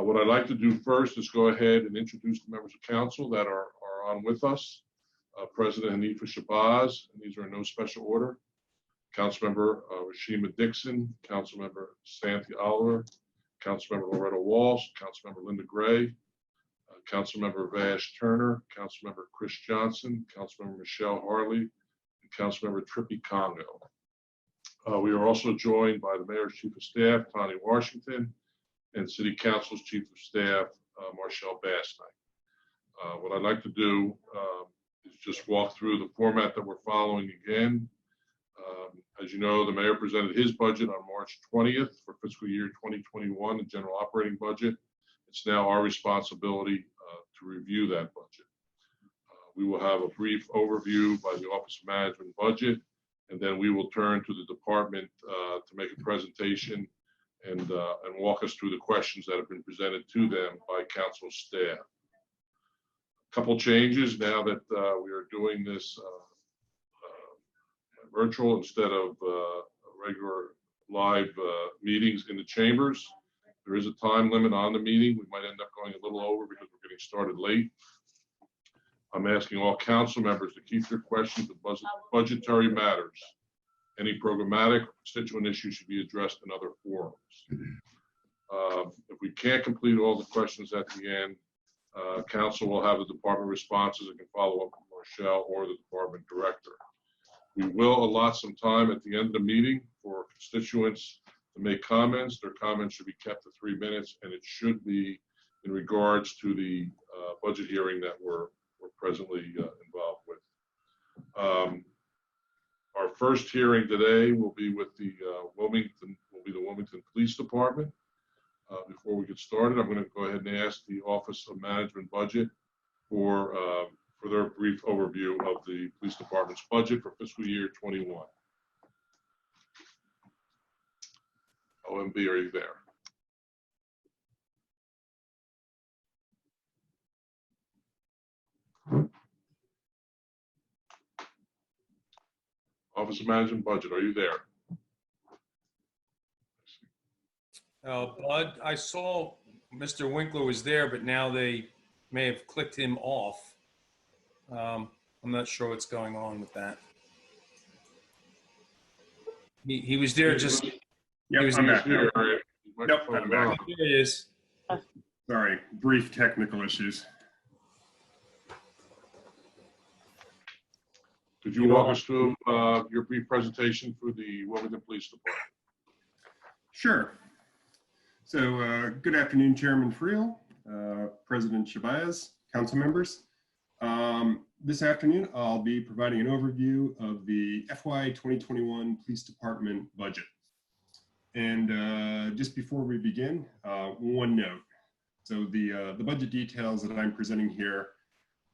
What I'd like to do first is go ahead and introduce the members of council that are on with us. President Hanifa Shabazz, and these are in no special order. Councilmember Rashima Dixon, Councilmember Santhi Oliver, Councilmember Loretta Walsh, Councilmember Linda Gray, Councilmember Vash Turner, Councilmember Chris Johnson, Councilmember Michelle Harley, and Councilmember Trippy Congo. We are also joined by the Mayor's Chief of Staff, Tony Washington, and City Council's Chief of Staff, Marshall Basnight. What I'd like to do is just walk through the format that we're following again. As you know, the Mayor presented his budget on March 20th for fiscal year 2021, the general operating budget. It's now our responsibility to review that budget. We will have a brief overview by the Office of Management Budget, and then we will turn to the department to make a presentation and walk us through the questions that have been presented to them by council staff. A couple changes now that we are doing this virtual instead of regular live meetings in the chambers. There is a time limit on the meeting. We might end up going a little over because we're getting started late. I'm asking all council members to keep their questions to budgetary matters. Any programmatic or constituent issues should be addressed in other forums. If we can't complete all the questions at the end, council will have the department responses and can follow up with Marshall or the department director. We will allot some time at the end of the meeting for constituents to make comments. Their comments should be kept to 3 minutes, and it should be in regards to the budget hearing that we're presently involved with. Our first hearing today will be with the Wilmington Police Department. Before we get started, I'm going to go ahead and ask the Office of Management Budget for their brief overview of the police department's budget for fiscal year 21. OMB, are you there? Office of Management Budget, are you there? Bud, I saw Mr. Winkler was there, but now they may have clicked him off. I'm not sure what's going on with that. He was there just. Yep, I'm back now. Yep, I'm back. There he is. Sorry, brief technical issues. Could you walk us through your brief presentation for the Wilmington Police Department? Sure. So good afternoon, Chairman Friel, President Shabazz, council members. This afternoon, I'll be providing an overview of the FY 2021 Police Department budget. And just before we begin, one note. So the budget details that I'm presenting here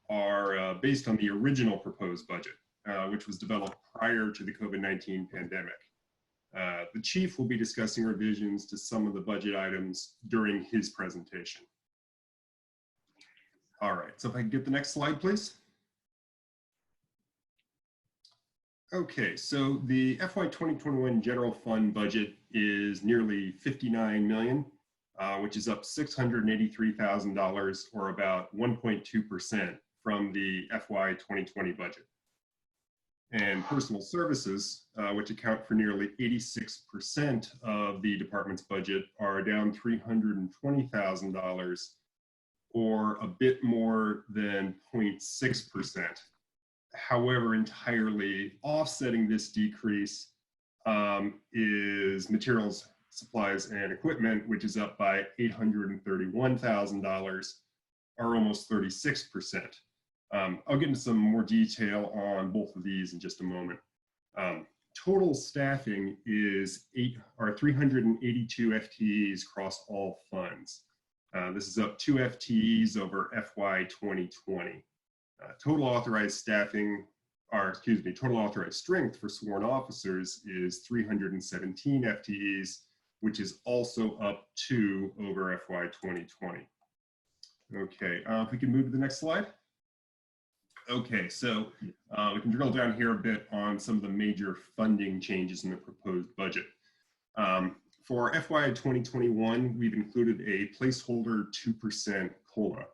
are based on the original proposed budget, which was developed prior to the COVID-19 pandemic. The chief will be discussing revisions to some of the budget items during his presentation. All right, so if I can get the next slide, please. Okay, so the FY 2021 general fund budget is nearly $59 million, which is up $683,000 or about 1.2% from the FY 2020 budget. And personal services, which account for nearly 86% of the department's budget, are down $320,000 or a bit more than 0.6%. However, entirely offsetting this decrease is materials, supplies, and equipment, which is up by $831,000 or almost 36%. I'll get into some more detail on both of these in just a moment. Total staffing is 382 FTEs across all funds. This is up 2 FTEs over FY 2020. Total authorized staffing, or excuse me, total authorized strength for sworn officers is 317 FTEs, which is also up 2 over FY 2020. Okay, if we can move to the next slide. Okay, so we can drill down here a bit on some of the major funding changes in the proposed budget. For FY 2021, we've included a placeholder 2% COLA.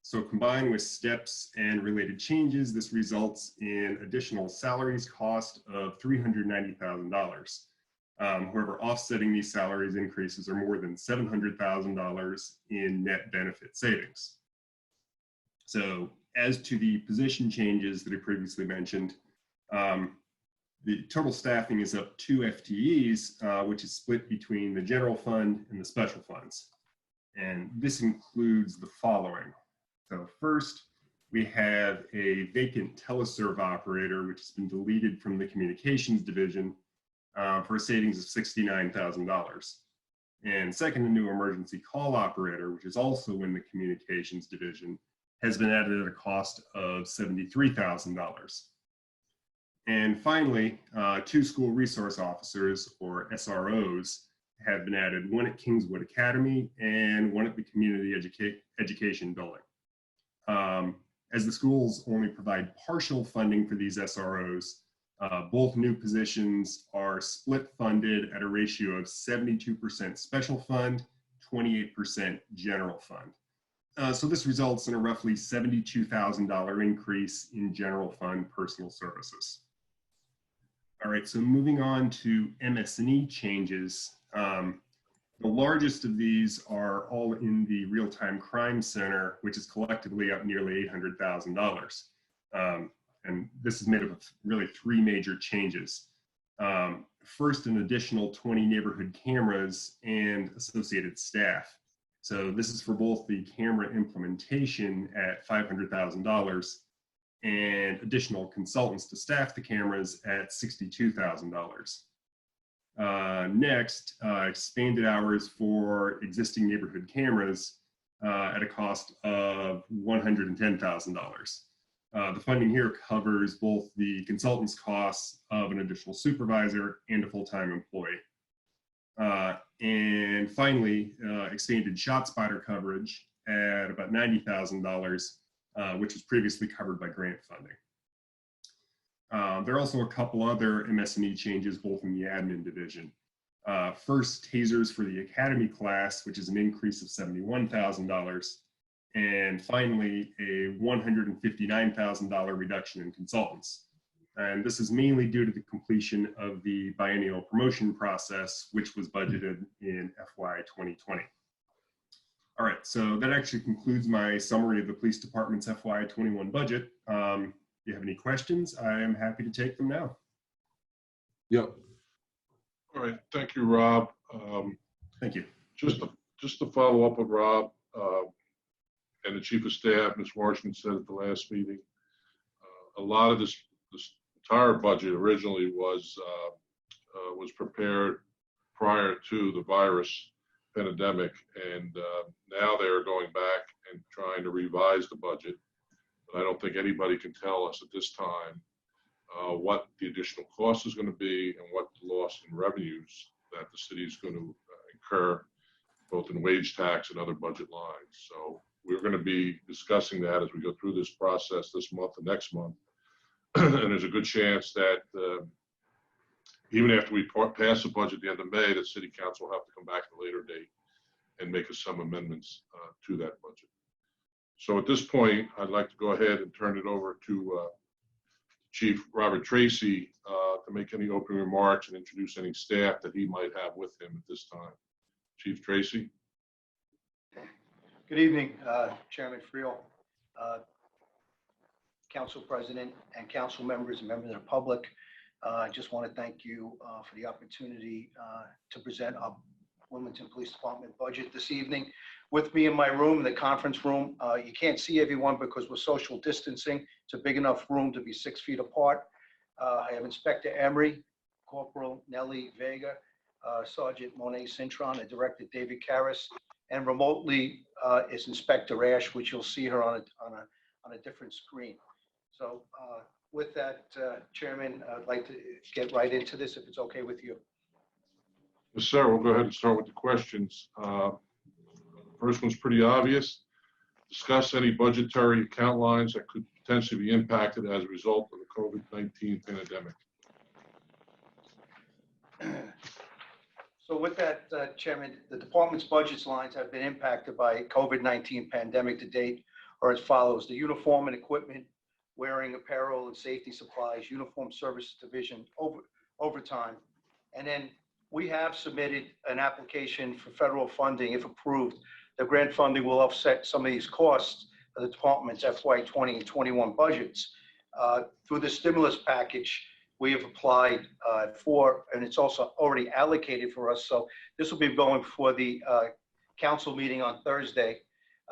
So combined with steps and related changes, this results in additional salaries cost of $390,000. However, offsetting these salaries increases are more than $700,000 in net benefit savings. So as to the position changes that I previously mentioned, the total staffing is up 2 FTEs, which is split between the general fund and the special funds. And this includes the following. So first, we have a vacant teleserve operator, which has been deleted from the communications division for a savings of $69,000. And second, a new emergency call operator, which is also in the communications division, has been added at a cost of $73,000. And finally, 2 school resource officers, or SROs, have been added, one at Kingswood Academy and one at the community education building. As the schools only provide partial funding for these SROs, both new positions are split funded at a ratio of 72% special fund, 28% general fund. So this results in a roughly $72,000 increase in general fund personal services. All right, so moving on to MS&E changes. The largest of these are all in the Real-Time Crime Center, which is collectively up nearly $800,000. And this is made up of really 3 major changes. First, an additional 20 neighborhood cameras and associated staff. So this is for both the camera implementation at $500,000 and additional consultants to staff the cameras at $62,000. Next, expanded hours for existing neighborhood cameras at a cost of $110,000. The funding here covers both the consultant's costs of an additional supervisor and a full-time employee. And finally, expanded ShotSpotter coverage at about $90,000, which was previously covered by grant funding. There are also a couple other MS&E changes, both in the admin division. First, tasers for the academy class, which is an increase of $71,000. And finally, a $159,000 reduction in consultants. And this is mainly due to the completion of the biennial promotion process, which was budgeted in FY 2020. All right, so that actually concludes my summary of the police department's FY 21 budget. If you have any questions, I am happy to take them now. Yep. All right, thank you, Rob. Thank you. Just to follow up with Rob and the Chief of Staff, Ms. Washington said at the last meeting, a lot of this entire budget originally was prepared prior to the virus pandemic, and now they are going back and trying to revise the budget. But I don't think anybody can tell us at this time what the additional cost is going to be and what the loss in revenues that the city is going to incur, both in wage tax and other budget lines. So we're going to be discussing that as we go through this process this month and next month. And there's a good chance that even after we pass the budget at the end of May, the City Council will have to come back at a later date and make some amendments to that budget. So at this point, I'd like to go ahead and turn it over to Chief Robert Tracy to make any opening remarks and introduce any staff that he might have with him at this time. Chief Tracy. Good evening, Chairman Friel, Council President, and council members and members of the public. I just want to thank you for the opportunity to present our Wilmington Police Department budget this evening. With me in my room, the conference room, you can't see everyone because we're social distancing. It's a big enough room to be 6 feet apart. I have Inspector Emery, Corporal Nellie Vega, Sergeant Monet Cintron, and Director David Karras, and remotely is Inspector Ash, which you'll see her on a different screen. So with that, Chairman, I'd like to get right into this, if it's okay with you. Yes, sir. We'll go ahead and start with the questions. First one's pretty obvious. Discuss any budgetary account lines that could potentially be impacted as a result of the COVID-19 pandemic. So with that, Chairman, the department's budget lines have been impacted by COVID-19 pandemic to date are as follows. The uniform and equipment, wearing apparel and safety supplies, uniform services division, overtime. And then we have submitted an application for federal funding. If approved, the grant funding will offset some of these costs of the department's FY20 and 21 budgets. Through the stimulus package, we have applied for, and it's also already allocated for us. So this will be going for the council meeting on Thursday,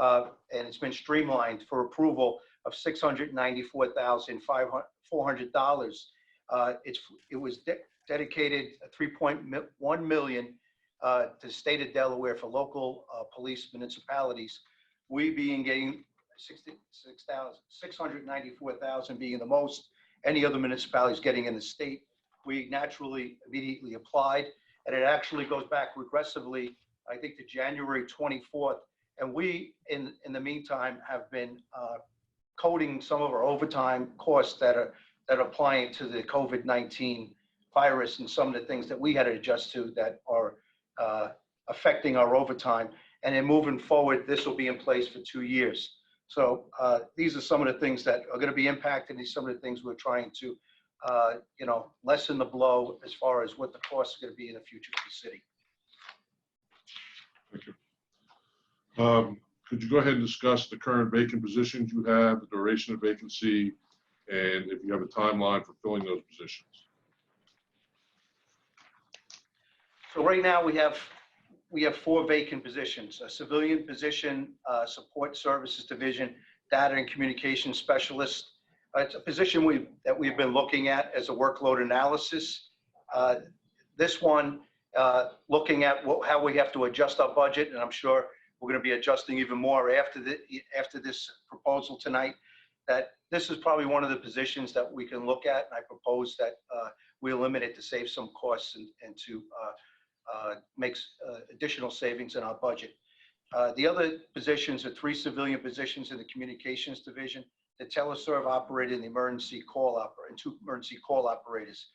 and it's been streamlined for approval of $694,400. It was dedicated $3.1 million to the state of Delaware for local police municipalities. We being getting $694,000 being the most. Any other municipalities getting in the state, we naturally immediately applied, and it actually goes back regressively, I think, to January 24th. And we, in the meantime, have been coding some of our overtime costs that are applying to the COVID-19 virus and some of the things that we had to adjust to that are affecting our overtime. And then moving forward, this will be in place for 2 years. So these are some of the things that are going to be impacted. These are some of the things we're trying to, lessen the blow as far as what the costs are going to be in the future for the city. Thank you. Could you go ahead and discuss the current vacant positions you have, the duration of vacancy, and if you have a timeline for filling those positions? So right now we have 4 vacant positions: a civilian position, support services division, data and communication specialist. It's a position that we've been looking at as a workload analysis. This one, looking at how we have to adjust our budget, and I'm sure we're going to be adjusting even more after this proposal tonight. That this is probably one of the positions that we can look at, and I propose that we eliminate to save some costs and to makes additional savings in our budget. The other positions are 3 civilian positions in the communications division, the teleserve operator and the emergency call operator, and 2 emergency call operators.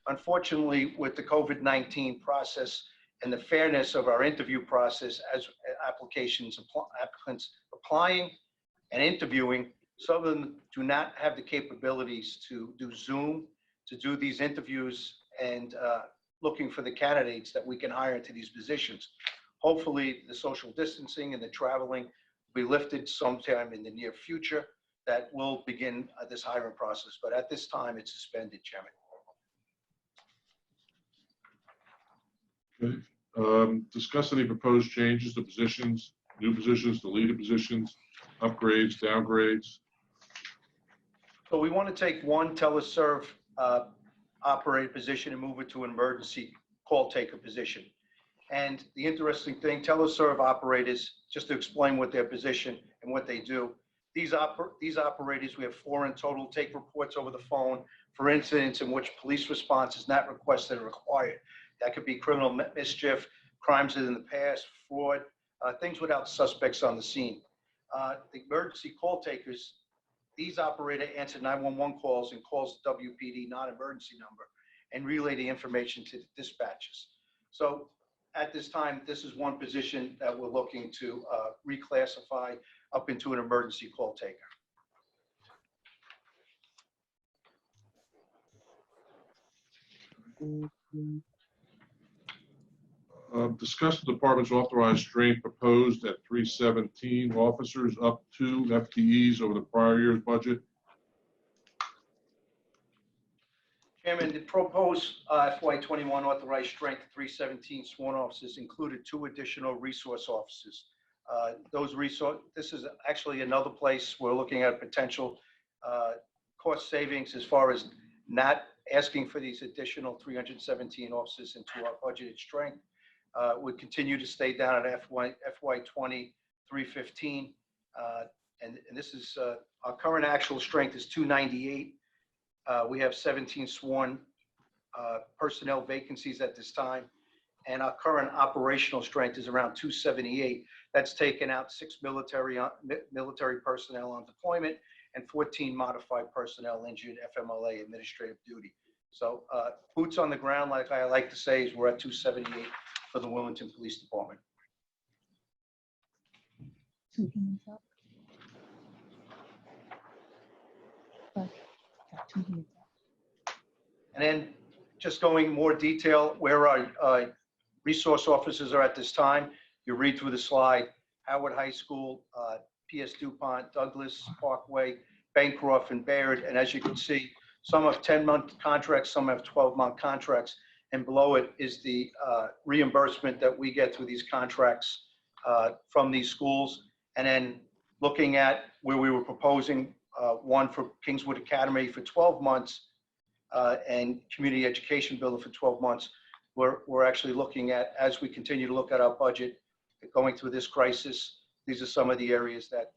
Unfortunately, with the COVID-19 process and the fairness of our interview process as applicants applying and interviewing, some of them do not have the capabilities to do Zoom, to do these interviews, and looking for the candidates that we can hire into these positions. Hopefully, the social distancing and the traveling will be lifted sometime in the near future. That will begin this hiring process. But at this time, it's suspended, Chairman. Okay. Discuss any proposed changes to positions, new positions, deleted positions, upgrades, downgrades. So we want to take one teleserve operator position and move it to an emergency call taker position. And the interesting thing, teleserve operators, just to explain what their position and what they do, these operators, we have 4 in total, take reports over the phone for incidents in which police response is not requested or required. That could be criminal mischief, crimes in the past, fraud, things without suspects on the scene. The emergency call takers, these operators answer 911 calls and calls the WPD non-emergency number and relay the information to the dispatches. So at this time, this is one position that we're looking to reclassify up into an emergency call taker. Discuss the department's authorized strength proposed at 317 officers, up 2 FTEs over the prior year's budget. Chairman, the proposed FY21 authorized strength 317 sworn officers included 2 additional resource officers. This is actually another place we're looking at potential cost savings as far as not asking for these additional 317 officers into our budgeted strength. Would continue to stay down at FY20 315, and this is our current actual strength is 298. We have 17 sworn personnel vacancies at this time, and our current operational strength is around 278. That's taken out 6 military personnel on deployment and 14 modified personnel injured FMLA administrative duty. So boots on the ground, like I like to say, is we're at 278 for the Wilmington Police Department. And then just going more detail where our resource officers are at this time. You read through the slide, Howard High School, PS DuPont, Douglas Parkway, Bancroft, and Bayard. And as you can see, some have 10-month contracts, some have 12-month contracts. And below it is the reimbursement that we get through these contracts from these schools. And then looking at where we were proposing one for Kingswood Academy for 12 months and Community Education Building for 12 months, we're actually looking at, as we continue to look at our budget, going through this crisis, these are some of the areas that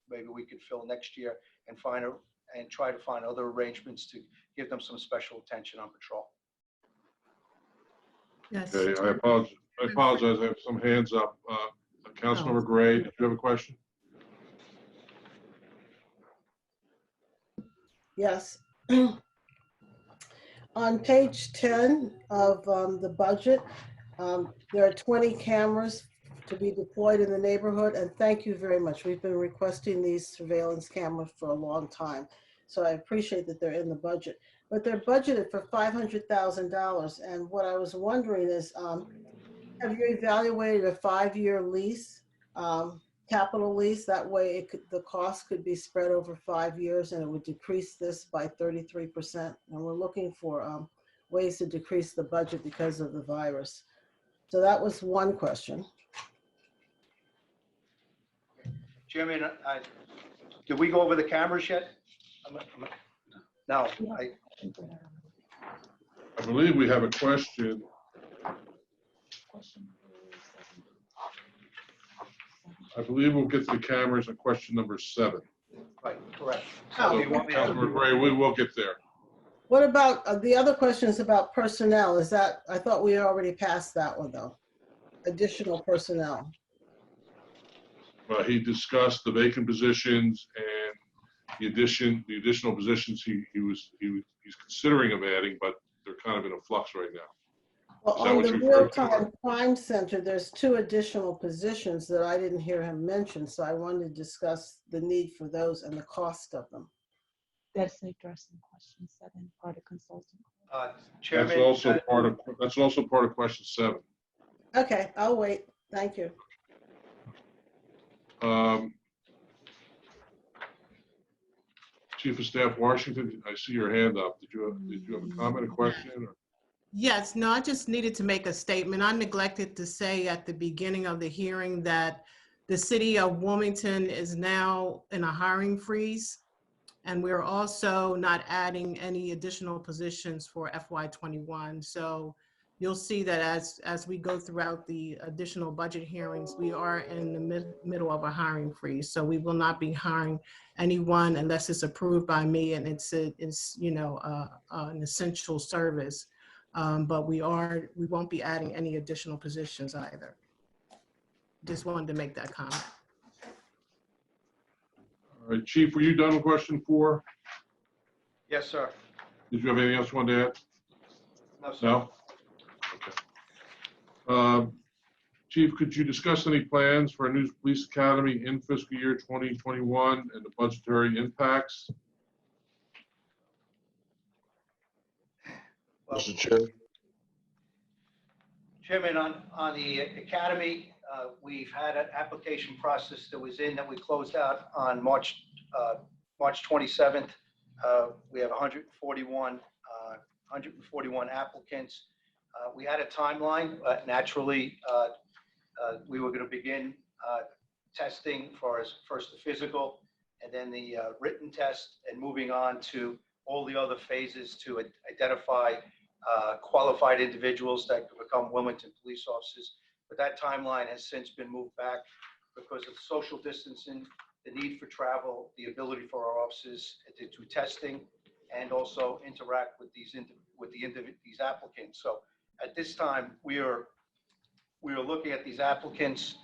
maybe we could fill next year and try to find other arrangements to give them some special attention on patrol. Yes. Okay, I apologize. I have some hands up. Councilmember Gray, did you have a question? Yes. On page 10 of the budget, there are 20 cameras to be deployed in the neighborhood, and thank you very much. We've been requesting these surveillance cameras for a long time, so I appreciate that they're in the budget. But they're budgeted for $500,000, and what I was wondering is, have you evaluated a 5-year lease, capital lease? That way the cost could be spread over 5 years and it would decrease this by 33%. And we're looking for ways to decrease the budget because of the virus. So that was one question. Chairman, did we go over the cameras yet? No. I believe we have a question. I believe we'll get to the cameras on question number 7. Right, correct. Oh, So you want me to- Councilmember Gray, we will get there. What about the other questions about personnel? Is that, I thought we already passed that one though. Additional personnel. He discussed the vacant positions and the additional positions he's considering of adding, but they're kind of in a flux right now. Well, Is that on what the you referred to? real-time crime center, there's 2 additional positions that I didn't hear him mention, so I wanted to discuss the need for those and the cost of them. That's addressing question 7, part of consulting. Chairman. That's also part of question 7. Okay, I'll wait. Thank you. Chief of Staff Washington, I see your hand up. Did you have a comment, a question? Or? Yes, no, I just needed to make a statement. I neglected to say at the beginning of the hearing that the city of Wilmington is now in a hiring freeze. And we're also not adding any additional positions for FY21. So you'll see that as we go throughout the additional budget hearings, we are in the middle of a hiring freeze. So we will not be hiring anyone unless it's approved by me and it's you know, an essential service. But we won't be adding any additional positions either. Just wanted to make that comment. All right, Chief, were you done with question 4? Yes, sir. Did you have anything else you wanted to add? No, sir. No? Okay. Chief, could you discuss any plans for a new police academy in fiscal year 2021 and the budgetary impacts? Well, Mr. Chair. Chairman, on the academy, we've had an application process that was in that we closed out on March 27th. We have 141 applicants. We had a timeline, but naturally, we were going to begin testing for first the physical and then the written test and moving on to all the other phases to identify qualified individuals that could become Wilmington police officers. But that timeline has since been moved back because of social distancing, the need for travel, the ability for our officers to do testing and also interact with these applicants. So at this time, we are looking at these applicants.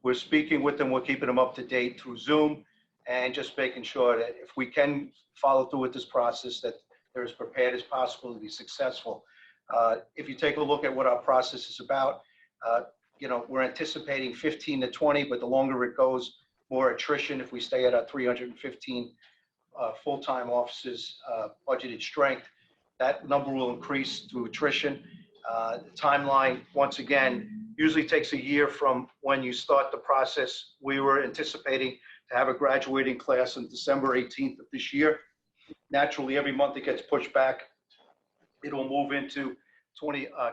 We're speaking with them. We're keeping them up to date through Zoom and just making sure that if we can follow through with this process, that they're as prepared as possible to be successful. If you take a look at what our process is about, We're anticipating 15 to 20, but the longer it goes, more attrition. If we stay at our 315 full-time officers budgeted strength, that number will increase through attrition. The timeline, once again, usually takes a year from when you start the process. We were anticipating to have a graduating class on December 18th of this year. Naturally, every month it gets pushed back. It'll move into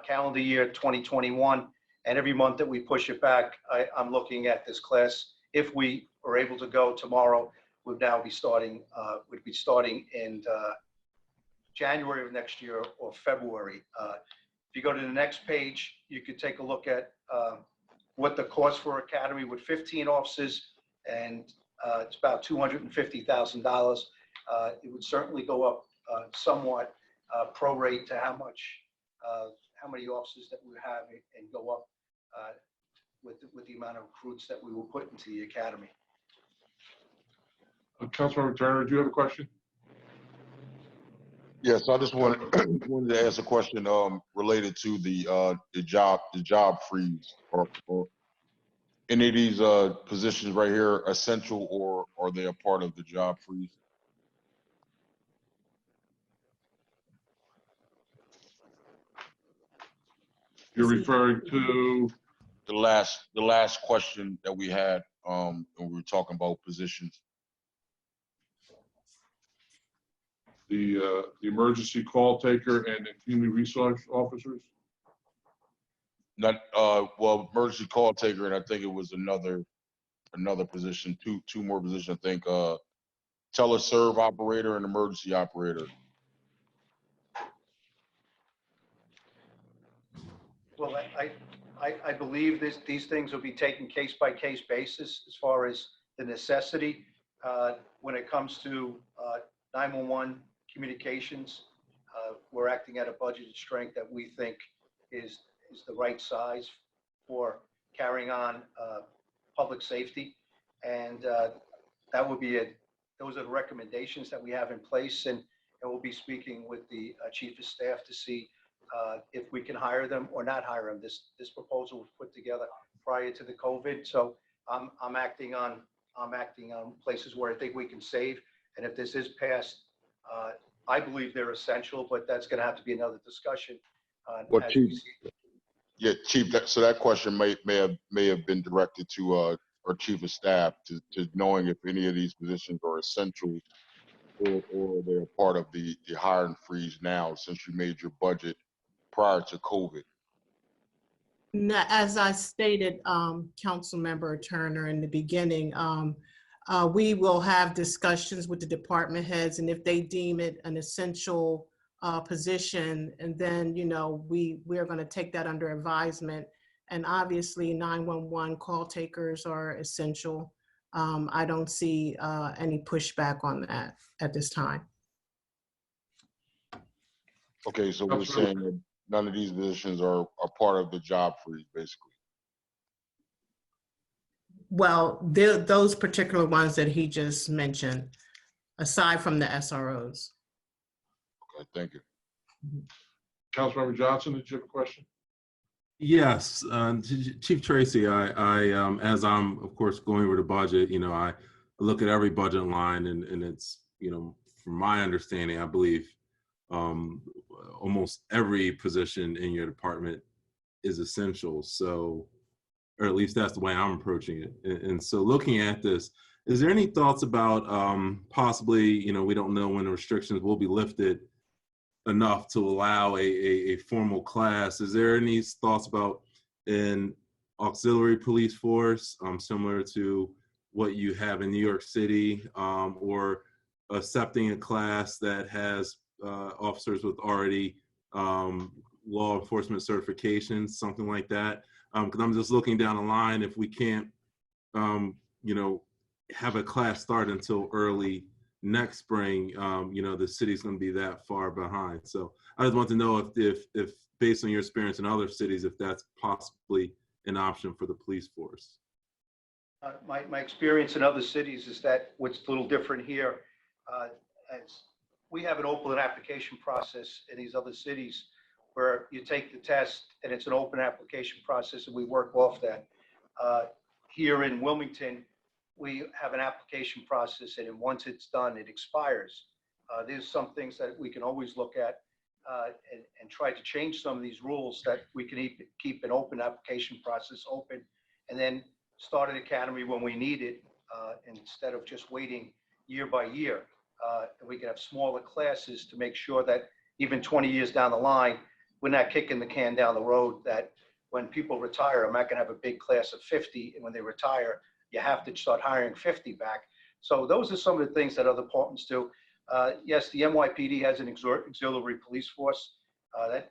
calendar year 2021. And every month that we push it back, I'm looking at this class. If we are able to go tomorrow, would be starting in January of next year or February. If you go to the next page, you could take a look at what the cost for academy with 15 officers, and it's about $250,000. It would certainly go up somewhat prorate to how many officers that we have, and go up with the amount of recruits that we will put into the academy. Councilmember Turner, do you have a question? Yes, I just wanted to ask a question related to the job freeze, or any of these positions right here essential, or are they a part of the job freeze? You're referring to The last question that we had when we were talking about positions. the emergency call taker and the community resource officers? Not well, emergency call taker, and I think it was another position, two more positions. I think teleserve operator and emergency operator. Well, I believe these things will be taken case by case basis as far as the necessity. When it comes to 911 communications, we're acting at a budgeted strength that we think is the right size for carrying on public safety, and that would be those are the recommendations that we have in place, and we'll be speaking with the chief of staff to see if we can hire them or not hire them. This proposal was put together prior to the COVID, so I'm acting on places where I think we can save, and if this is passed, I believe they're essential, but that's going to have to be another discussion. Well, Chief, yeah, Chief. So that question may have been directed to our chief of staff, to knowing if any of these positions are essential, or they're part of the hiring freeze now, since you made your budget prior to COVID. As I stated, Councilmember Turner, in the beginning, we will have discussions with the department heads, and if they deem it an essential position, and then, we're going to take that under advisement. And obviously 911 call takers are essential. I don't see any pushback on that at this time. Okay, so we're saying that none of these positions are part of the job freeze, basically. Well, those particular ones that he just mentioned, aside from the SROs. Okay, thank you. Councilmember Johnson, did you have a question? Yes, Chief Tracy, I as I'm of course going over the budget, I look at every budget line, and it's, from my understanding, I believe almost every position in your department is essential. So, or at least that's the way I'm approaching it. And so looking at this, is there any thoughts about possibly, we don't know when the restrictions will be lifted enough to allow a formal class? Is there any thoughts about an auxiliary police force, similar to what you have in New York City, or accepting a class that has officers with already law enforcement certifications, something like that? Because I'm just looking down the line, if we can't, have a class start until early next spring, the city's going to be that far behind. So I just want to know if based on your experience in other cities, if that's possibly an option for the police force. My experience in other cities is that what's a little different here, as we have an open application process in these other cities where you take the test and it's an open application process and we work off that. Here in Wilmington, we have an application process, and then once it's done, it expires. There's some things that we can always look at and try to change some of these rules that we can keep an open application process open, and then start an academy when we need it, instead of just waiting year by year. And we can have smaller classes to make sure that even 20 years down the line, we're not kicking the can down the road, that when people retire, I'm not going to have a big class of 50, and when they retire, you have to start hiring 50 back. So those are some of the things that other departments do. Yes, the NYPD has an auxiliary police force.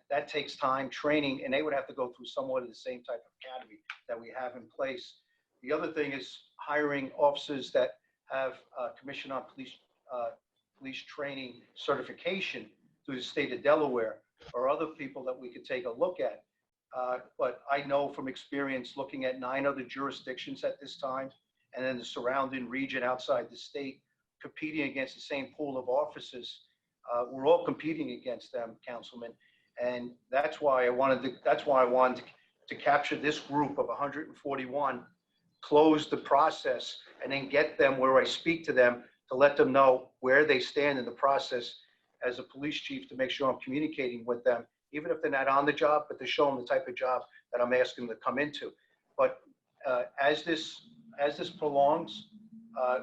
That takes time, training, and they would have to go through somewhat of the same type of academy that we have in place. The other thing is hiring officers that have Commission on Police Training certification through the state of Delaware, or other people that we could take a look at. But I know from experience looking at 9 other jurisdictions at this time, and then the surrounding region outside the state, competing against the same pool of officers. We're all competing against them, Councilman, and that's why I wanted to capture this group of 141, close the process, and then get them where I speak to them to let them know where they stand in the process as a police chief, to make sure I'm communicating with them, even if they're not on the job, but to show them the type of job that I'm asking them to come into. But as this prolongs,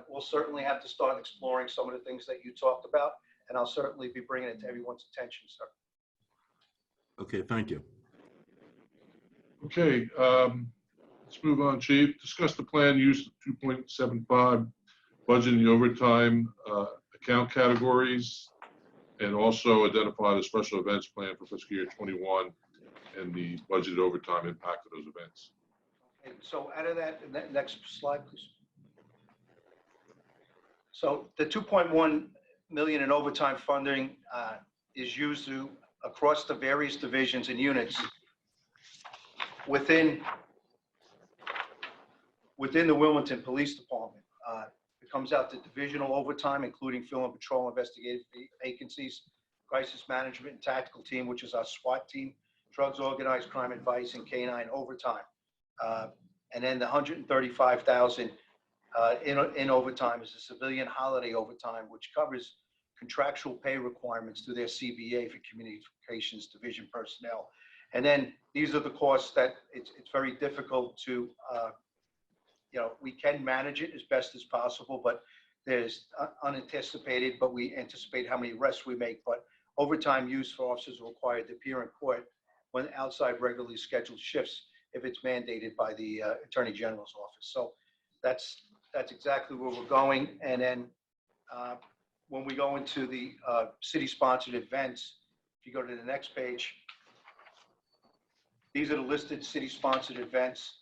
we'll certainly have to start exploring some of the things that you talked about, and I'll certainly be bringing it to everyone's attention, sir. Okay, thank you. Okay, let's move on, Chief. Discuss the planned use of 2.75 budget in the overtime account categories, and also identify the special events plan for fiscal year 21 and the budgeted overtime impact of those events. Okay, so out of that, next slide, please. So the 2.1 million in overtime funding is used across the various divisions and units within the Wilmington Police Department. It comes out to divisional overtime, including field and patrol investigative vacancies, crisis management and tactical team, which is our SWAT team, drugs, organized crime advice, and canine overtime. And then the 135,000 in overtime is the civilian holiday overtime, which covers contractual pay requirements through their CBA for communications division personnel. And then these are the costs that it's very difficult to, we can manage it as best as possible, but there's unanticipated, but we anticipate how many arrests we make. But overtime use for officers required to appear in court when outside regularly scheduled shifts, if it's mandated by the Attorney General's office. So that's exactly where we're going. And then when we go into the city-sponsored events, if you go to the next page, these are the listed city-sponsored events.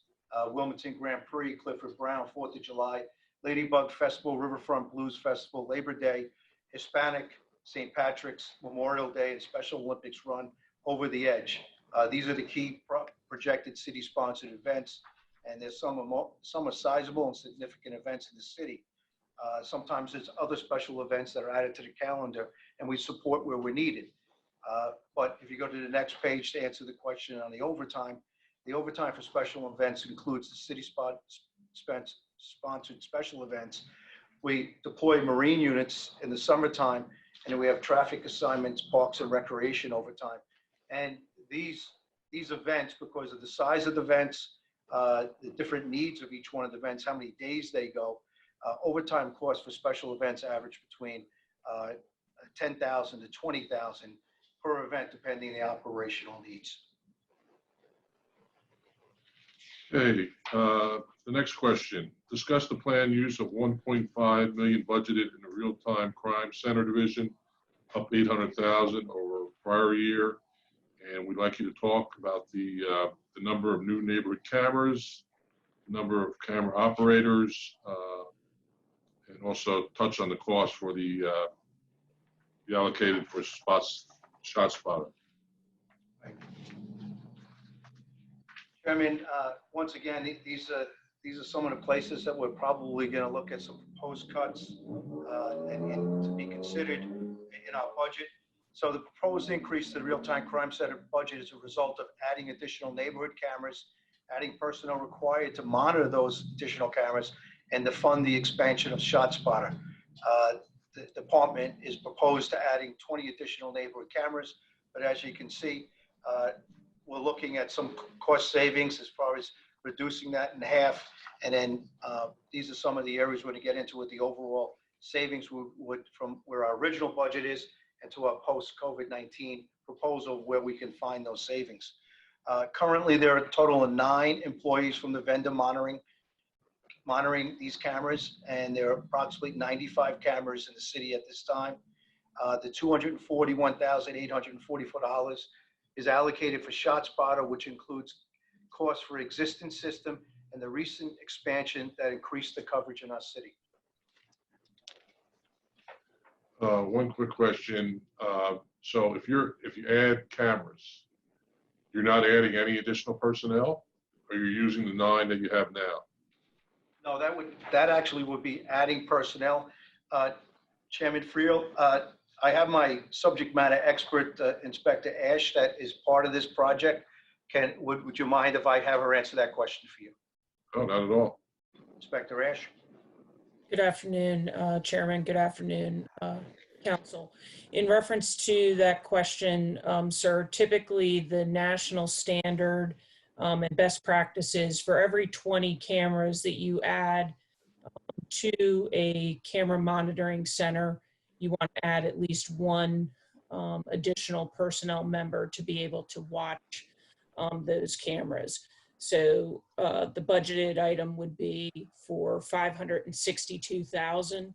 Wilmington Grand Prix, Clifford Brown, 4th of July, Ladybug Festival, Riverfront Blues Festival, Labor Day, Hispanic, St. Patrick's, Memorial Day, and Special Olympics run Over the Edge. These are the key projected city-sponsored events, and there's some are sizable and significant events in the city. Sometimes there's other special events that are added to the calendar, and we support where we're needed. But if you go to the next page to answer the question on the overtime for special events includes the city-sponsored special events. We deploy Marine units in the summertime, and then we have traffic assignments, parks and recreation overtime. And these events, because of the size of the events, the different needs of each one of the events, how many days they go, overtime costs for special events average between 10,000 to 20,000 per event, depending on the operational needs. Okay, the next question. Discuss the planned use of 1.5 million budgeted in the real-time crime center division, up 800,000 over prior year. And we'd like you to talk about the number of new neighborhood cameras, number of camera operators, and also touch on the cost for the allocated for shot spotter. Chairman, once again, these are some of the places that we're probably going to look at some proposed cuts and to be considered in our budget. So the proposed increase to the real-time crime center budget is a result of adding additional neighborhood cameras, adding personnel required to monitor those additional cameras, and to fund the expansion of ShotSpotter. The department is proposed to adding 20 additional neighborhood cameras, but as you can see, we're looking at some cost savings as far as reducing that in half. And then these are some of the areas we're going to get into with the overall savings would from where our original budget is and to our post-COVID-19 proposal where we can find those savings. Currently, there are a total of 9 employees from the vendor monitoring these cameras, and there are approximately 95 cameras in the city at this time. The $241,844 is allocated for ShotSpotter, which includes costs for existing system and the recent expansion that increased the coverage in our city. One quick question. So if you add cameras, you're not adding any additional personnel, or you're using the 9 that you have now? No, that actually would be adding personnel. Chairman Friel, I have my subject matter expert, Inspector Ash, that is part of this project. Would you mind if I have her answer that question for you? Oh, not at all. Inspector Ash? Good afternoon, Chairman. Good afternoon, Council. In reference to that question, sir, typically the national standard and best practices for every 20 cameras that you add to a camera monitoring center, you want to add at least 1 additional personnel member to be able to watch those cameras. So the budgeted item would be for $562,000,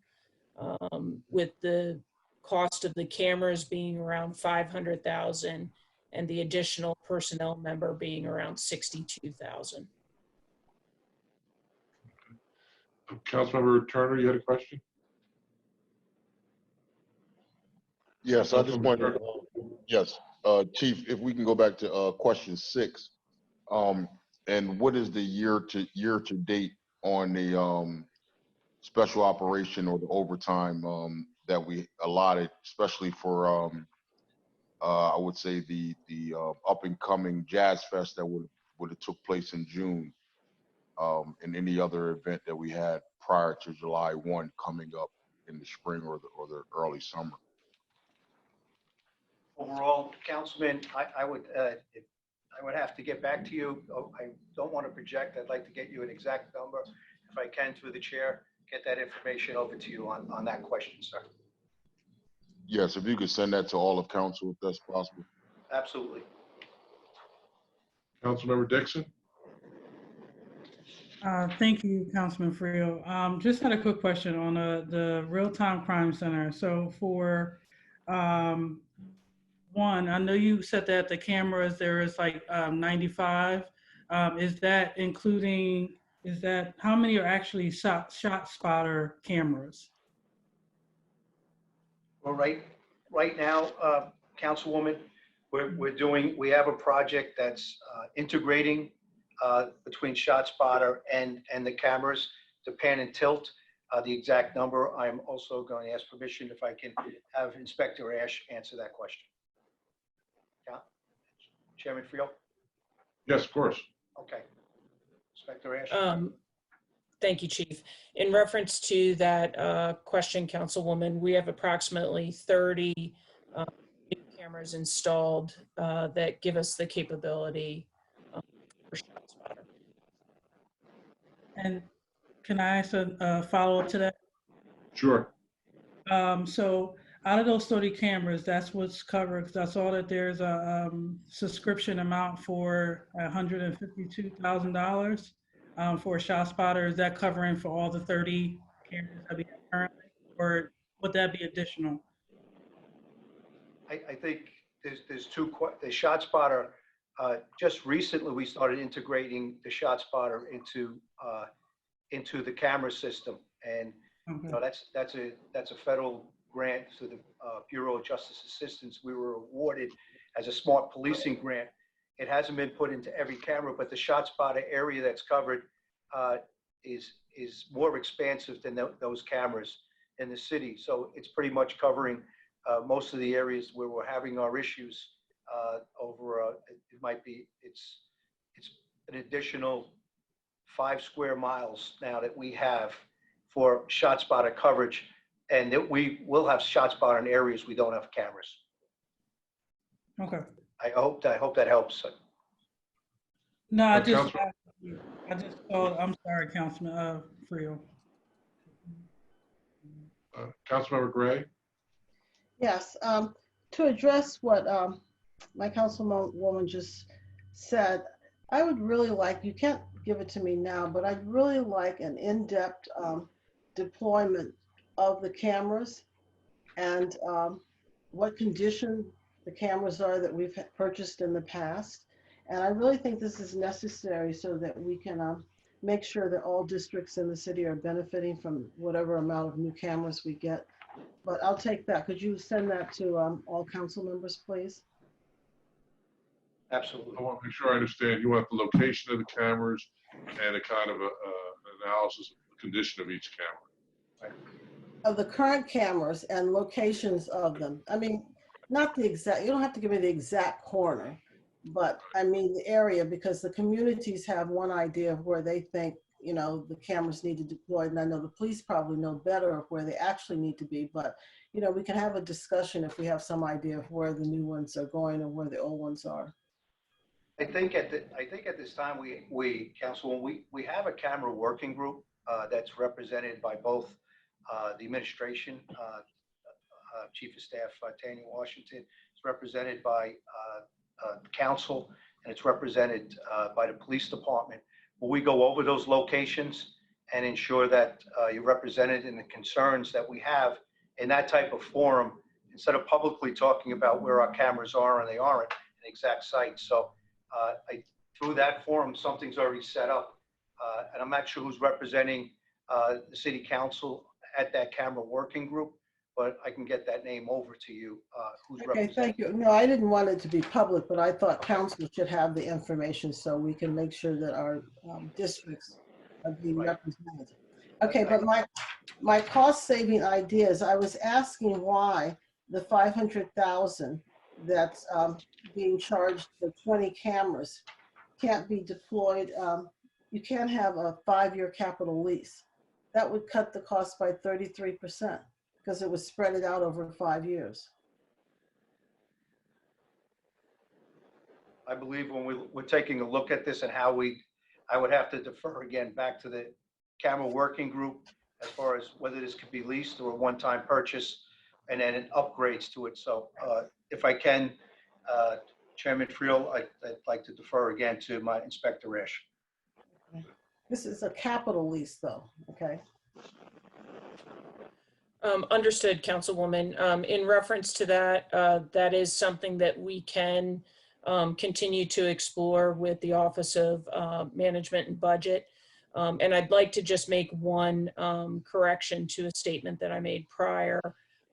with the cost of the cameras being around $500,000 and the additional personnel member being around $62,000. Councilmember Turner, you had a question? Yes, I just wanted, yes, Chief, if we can go back to question 6. And what is the year to date on the special operation or the overtime that we allotted, especially for I would say the up and coming Jazz Fest that would have took place in June, and any other event that we had prior to July 1 coming up in the spring or the early summer. Overall, Councilman, I would have to get back to you. I don't want to project. I'd like to get you an exact number. If I can, through the chair, get that information over to you on that question, sir. Yes, if you could send that to all of council, if that's possible. Absolutely. Councilmember Dixon? Thank you, Councilman Friel. Just had a quick question on the real-time crime center. So for one, I know you said that the cameras, there is like 95. Is that including, how many are actually ShotSpotter cameras? Well, right now, Councilwoman, we have a project that's integrating between ShotSpotter and the cameras to pan and tilt. The exact number, I'm also going to ask permission if I can have Inspector Ash answer that question. Yeah, Chairman Friel? Yes, of course. Okay. Inspector Ash? Thank you, Chief. In reference to that question, Councilwoman, we have approximately 30 new cameras installed that give us the capability for ShotSpotter. And can I ask a follow-up to that? Sure. So out of those 30 cameras, that's what's covered. Because I saw that there's a subscription amount for $152,000 for ShotSpotter. Is that covering for all the 30 cameras that we have currently, or would that be additional? I think there's two. The ShotSpotter, just recently we started integrating the ShotSpotter into the camera system, and Okay. you know, that's a federal grant through the Bureau of Justice Assistance. We were awarded as a smart policing grant. It hasn't been put into every camera, but the ShotSpotter area that's covered is more expansive than those cameras in the city. So it's pretty much covering most of the areas where we're having our issues it might be, it's an additional 5 square miles now that we have for shot spotter coverage, and that we will have shot spotter in areas we don't have cameras. Okay. I hope that helps. No, I Councilman- just called, I'm sorry, Councilman Frio. Councilmember Gray? Yes, to address what my councilwoman just said, I would really like, you can't give it to me now, but I'd really like an in-depth deployment of the cameras and what condition the cameras are that we've purchased in the past. And I really think this is necessary so that we can make sure that all districts in the city are benefiting from whatever amount of new cameras we get. But I'll take that. Could you send that to all council members, please? Absolutely. I want to make sure I understand. You want the location of the cameras and a kind of analysis of the condition of each camera. Of the current cameras and locations of them. I mean, not the exact, you don't have to give me the exact corner, but I mean the area, because the communities have one idea of where they think, you know, the cameras need to deploy. And I know the police probably know better of where they actually need to be, but you know, we can have a discussion if we have some idea of where the new ones are going and where the old ones are. I think at this time we have a camera working group that's represented by both the administration, Chief of Staff Tanya Washington. It's represented by council, and it's represented by the police department. Where we go over those locations and ensure that you're represented in the concerns that we have in that type of forum, instead of publicly talking about where our cameras are and they aren't an exact site. So through that forum, something's already set up, and I'm not sure who's representing the city council at that camera working group, but I can get that name over to you. Who's Okay, representing? thank you. No, I didn't want it to be public, but I thought council should have the information so we can make sure that our districts are being Right. represented. Okay, but my cost saving ideas, I was asking why the 500,000 that's being charged for 20 cameras can't be deployed. You can't have a 5-year capital lease. That would cut the cost by 33% because it was spread it out over 5 years. I believe when we're taking a look at this and how I would have to defer again back to the camera working group as far as whether this could be leased or a one-time purchase and then upgrades to it. So if I can, Chairman Friel, I'd like to defer again to my Inspector Ash. This is a capital lease though, okay? Understood, Councilwoman. In reference to that, that is something that we can continue to explore with the Office of Management and Budget. And I'd like to just make one correction to a statement that I made prior.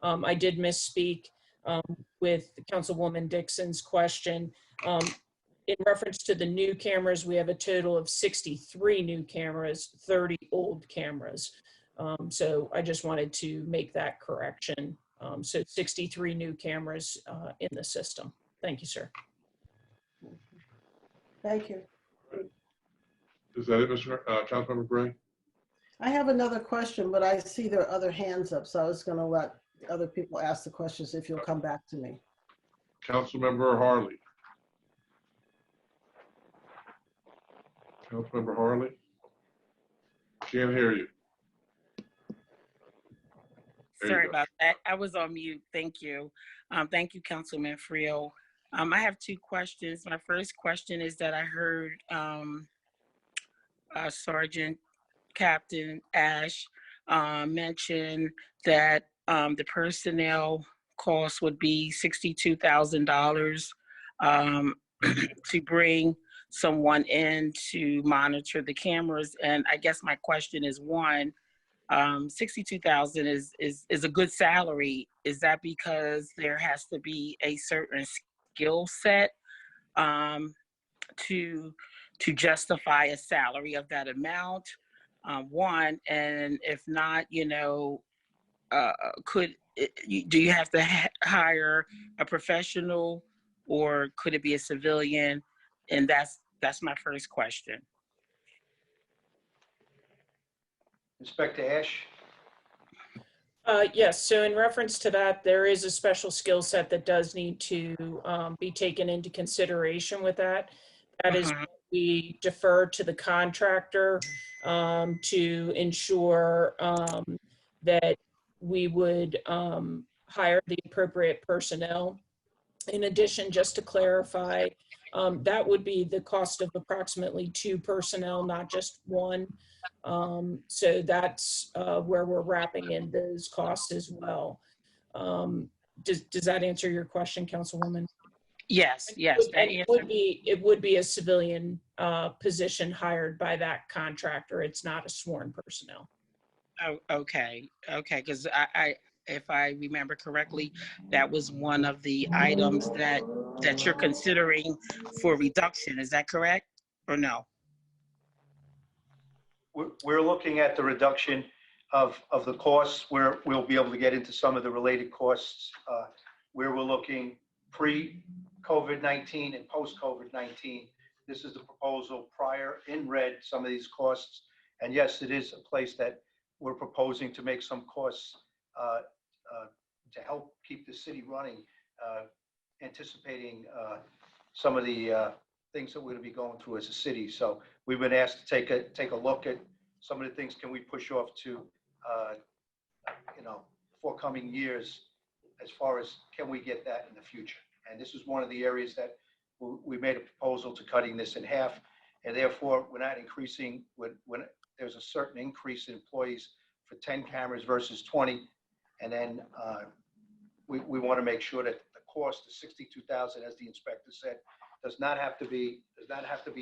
I did misspeak with Councilwoman Dixon's question. In reference to the new cameras, we have a total of 63 new cameras, 30 old cameras. So I just wanted to make that correction. So 63 new cameras in the system. Thank you, sir. Thank you. Is that it, Mr. Councilmember Gray? I have another question, but I see there are other hands up, so I was gonna let other people ask the questions if you'll come back to me. Councilmember Harley. Councilmember Harley? Can't hear you. There you Sorry go. about that. I was on mute. Thank you. Thank you, Councilman Friel. I have 2 questions. My first question is that I heard Sergeant Captain Ash mention that the personnel cost would be $62,000 to bring someone in to monitor the cameras. And I guess my question is, one, 62,000 is a good salary. Is that because there has to be a certain skill set to justify a salary of that amount? One, and if not, you know, do you have to hire a professional, or could it be a civilian? And that's my first question. Inspector Ash? Yes, so in reference to that, there is a special skill set that does need to be taken into consideration with that. That is, we defer to the contractor to ensure that we would hire the appropriate personnel. In addition, just to clarify, that would be the cost of approximately 2 personnel, not just 1. So that's where we're wrapping in those costs as well. Does that answer your question, Councilwoman? Yes, that It would be a civilian position hired by that contractor. It's not a sworn personnel. Oh, okay, because I if I remember correctly, that was one of the items that you're considering for reduction. Is that correct or no? We're looking at the reduction of the costs, where we'll be able to get into some of the related costs, where we're looking pre-COVID-19 and post-COVID-19. This is the proposal prior, in red, some of these costs. And yes, it is a place that we're proposing to make some costs to help keep the city running, anticipating some of the things that we're going to be going through as a city. So we've been asked to take a look at some of the things can we push off to, forthcoming years, as far as can we get that in the future. And this is one of the areas that we made a proposal to cutting this in half, and therefore we're not increasing when there's a certain increase in employees for 10 cameras versus 20. And then we want to make sure that the cost of $62,000, as the inspector said, does not have to be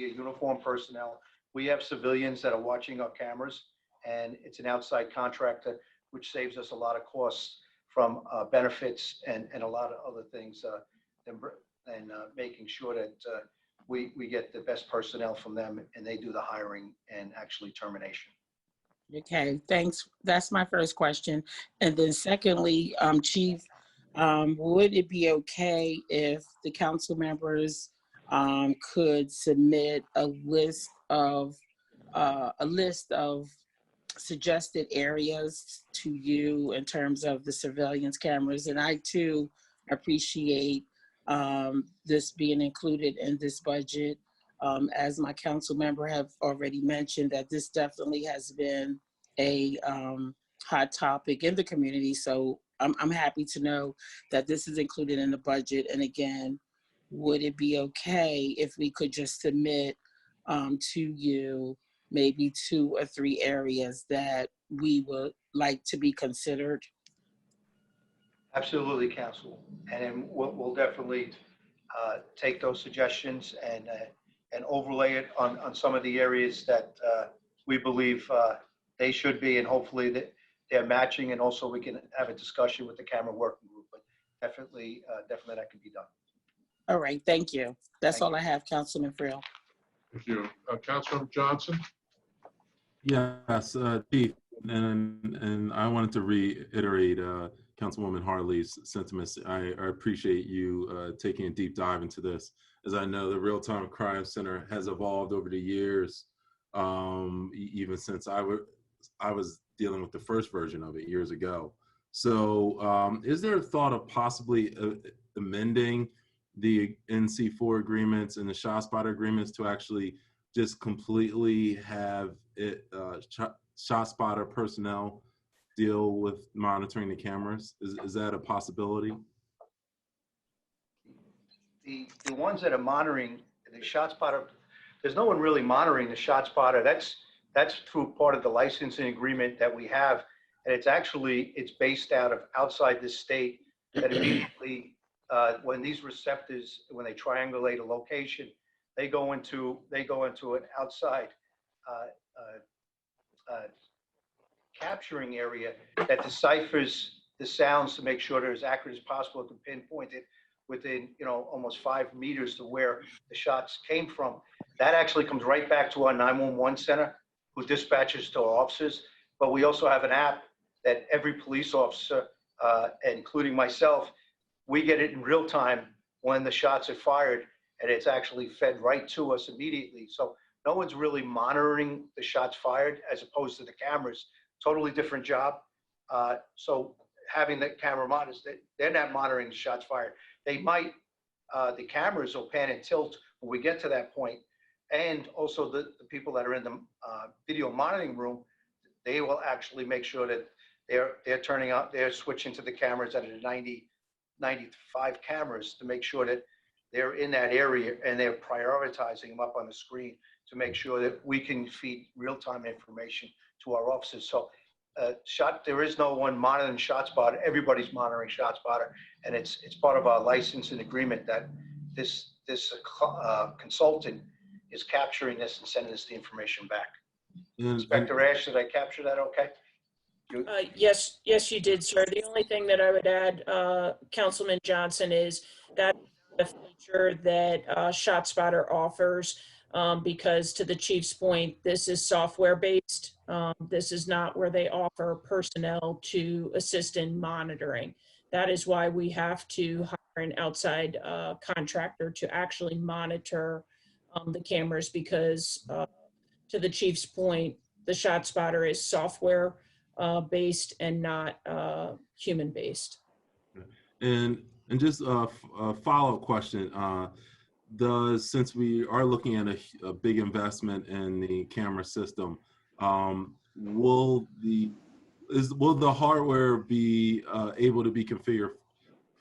a uniform personnel. We have civilians that are watching our cameras, and it's an outside contractor, which saves us a lot of costs from benefits and a lot of other things, and making sure that we get the best personnel from them, and they do the hiring and actually termination. Okay, thanks. That's my first question. And then secondly, Chief, would it be okay if the council members could submit a list of suggested areas to you in terms of the surveillance cameras? And I too appreciate this being included in this budget. As my council member have already mentioned, that this definitely has been a hot topic in the community. So I'm happy to know that this is included in the budget. And again, would it be okay if we could just submit to you maybe 2 or 3 areas that we would like to be considered? Absolutely, Council. And then we'll definitely take those suggestions and overlay it on some of the areas that we believe they should be, and hopefully that they're matching, and also we can have a discussion with the camera working group. But definitely that can be done. All right, thank you. That's all I have, Councilman Friel. Thank you. Councilmember Johnson? Yes, Chief, and I wanted to reiterate Councilwoman Harley's sentiments. I appreciate you taking a deep dive into this. As I know, the Real-Time Crime Center has evolved over the years, even since I was dealing with the first version of it years ago. So is there a thought of possibly amending the NC4 agreements and the ShotSpotter agreements to actually just completely have it ShotSpotter personnel deal with monitoring the cameras? Is that a possibility? The ones that are monitoring the ShotSpotter, there's no one really monitoring the ShotSpotter. That's through part of the licensing agreement that we have, and it's based outside this state. That immediately, when these receptors, when they triangulate a location, they go into an outside capturing area that deciphers the sounds to make sure they're as accurate as possible to pinpoint it within almost 5 meters to where the shots came from. That actually comes right back to our 911 center, who dispatches to our officers. But we also have an app that every police officer, including myself, we get it in real time when the shots are fired, and it's actually fed right to us immediately. So no one's really monitoring the shots fired as opposed to the cameras. Totally different job. So having the camera monitors, they're not monitoring the shots fired. They might, the cameras will pan and tilt when we get to that point. And also the people that are in the video monitoring room, they will actually make sure that they're turning out, they're switching to the cameras at a 95 cameras to make sure that they're in that area, and they're prioritizing them up on the screen to make sure that we can feed real-time information to our officers. So there is no one monitoring ShotSpotter. Everybody's monitoring ShotSpotter, and it's part of our license and agreement that this consultant is capturing this and sending us the information back. Inspector Ash, did I capture that okay? Yes, you did, sir. The only thing that I would add, Councilman Johnson, is that the feature that ShotSpotter offers, because to the chief's point, this is software based. This is not where they offer personnel to assist in monitoring. That is why we have to hire an outside contractor to actually monitor the cameras, because to the chief's point, the ShotSpotter is software based and not human based. And just a follow-up question. Since we are looking at a big investment in the camera system, will the hardware be able to be configured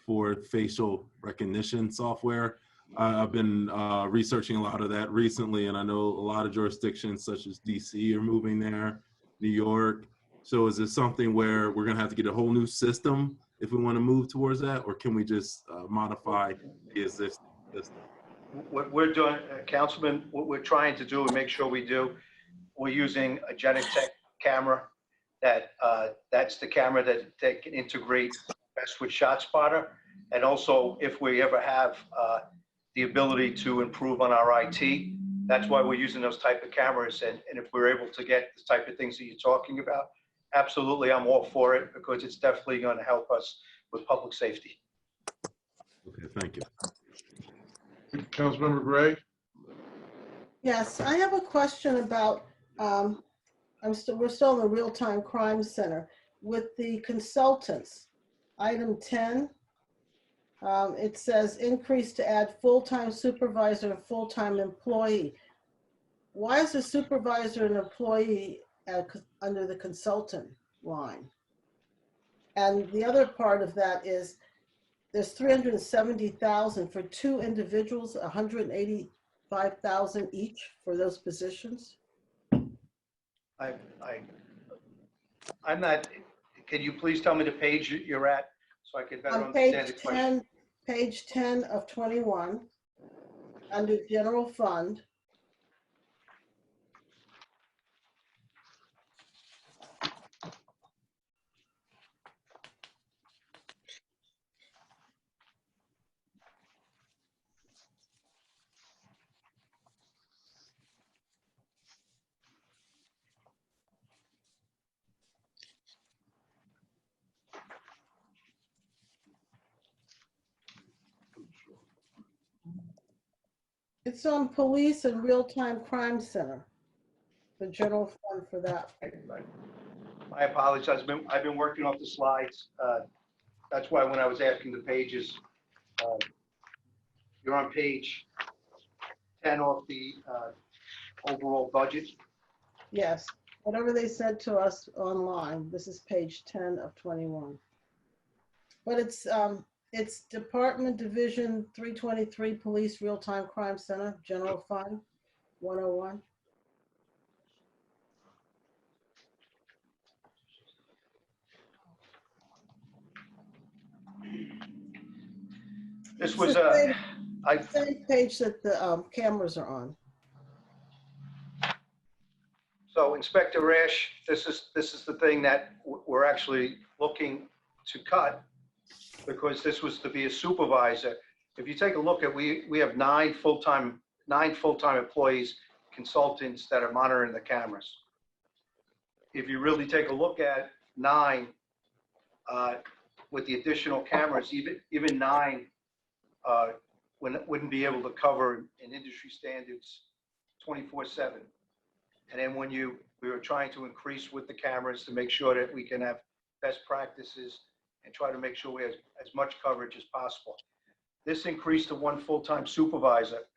for facial recognition software? I've been researching a lot of that recently, and I know a lot of jurisdictions such as DC are moving there, New York. So is this something where we're going to have to get a whole new system if we want to move towards that, or can we just modify the existing system? What we're doing, Councilman, what we're trying to do and make sure we do, we're using a Genetech camera that's the camera that can integrate best with ShotSpotter. And also, if we ever have the ability to improve on our IT, that's why we're using those type of cameras. And if we're able to get the type of things that you're talking about, absolutely, I'm all for it, because it's definitely going to help us with public safety. Okay, thank you. Councilmember Gray? Yes, I have a question about, we're still in the Real-Time Crime Center. With the consultants, item 10, it says increase to add full-time supervisor and full-time employee. Why is the supervisor and employee under the consultant line? And the other part of that is there's $370,000 for two individuals, $185,000 each for those positions. I'm not, can you please tell me the page you're at so I can better understand the question? Page 10 of 21, under general fund. It's on Police and Real-Time Crime Center, the general fund for that. I apologize. I've been working off the slides. That's why when I was asking the pages, you're on page 10 of the overall budget. Yes, whatever they said to us online, this is page 10 of 21. But it's Department Division 323 Police Real-Time Crime Center, General Fund 101. This was the same page that the cameras are on. So Inspector Ash, this is the thing that we're actually looking to cut, because this was to be a supervisor. If you take a look at, we have nine full-time employees, consultants that are monitoring the cameras. If you really take a look at 9, with the additional cameras, even 9 wouldn't be able to cover in industry standards 24/7. And then when we were trying to increase with the cameras to make sure that we can have best practices and try to make sure we have as much coverage as possible. This increase to 1 full-time supervisor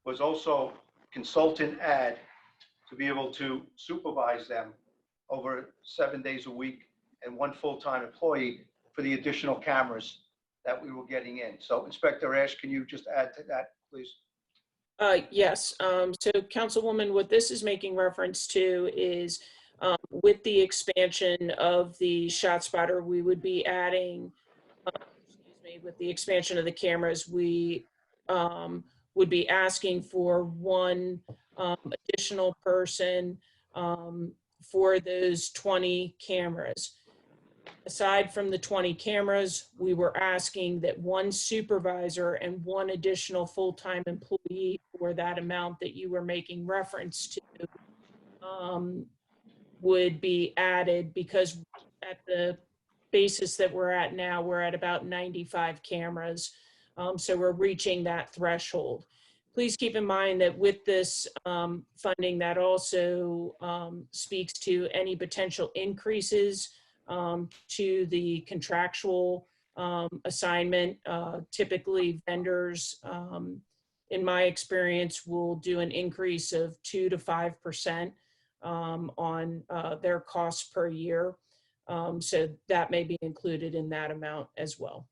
was also consultant add to be able to supervise them over 7 days a week and 1 full-time employee for the additional cameras that we were getting in. So Inspector Ash, can you just add to that, please? Yes. So Councilwoman, what this is making reference to is with the expansion of the ShotSpotter, we would be adding, with the expansion of the cameras, we would be asking for 1 additional person for those 20 cameras. Aside from the 20 cameras, we were asking that 1 supervisor and 1 additional full-time employee for that amount that you were making reference to would be added, because at the basis that we're at now, we're at about 95 cameras. So we're reaching that threshold. Please keep in mind that with this funding, that also speaks to any potential increases to the contractual assignment. Typically vendors, in my experience, will do an increase of 2 to 5% on their costs per year. So that may be included in that amount as well.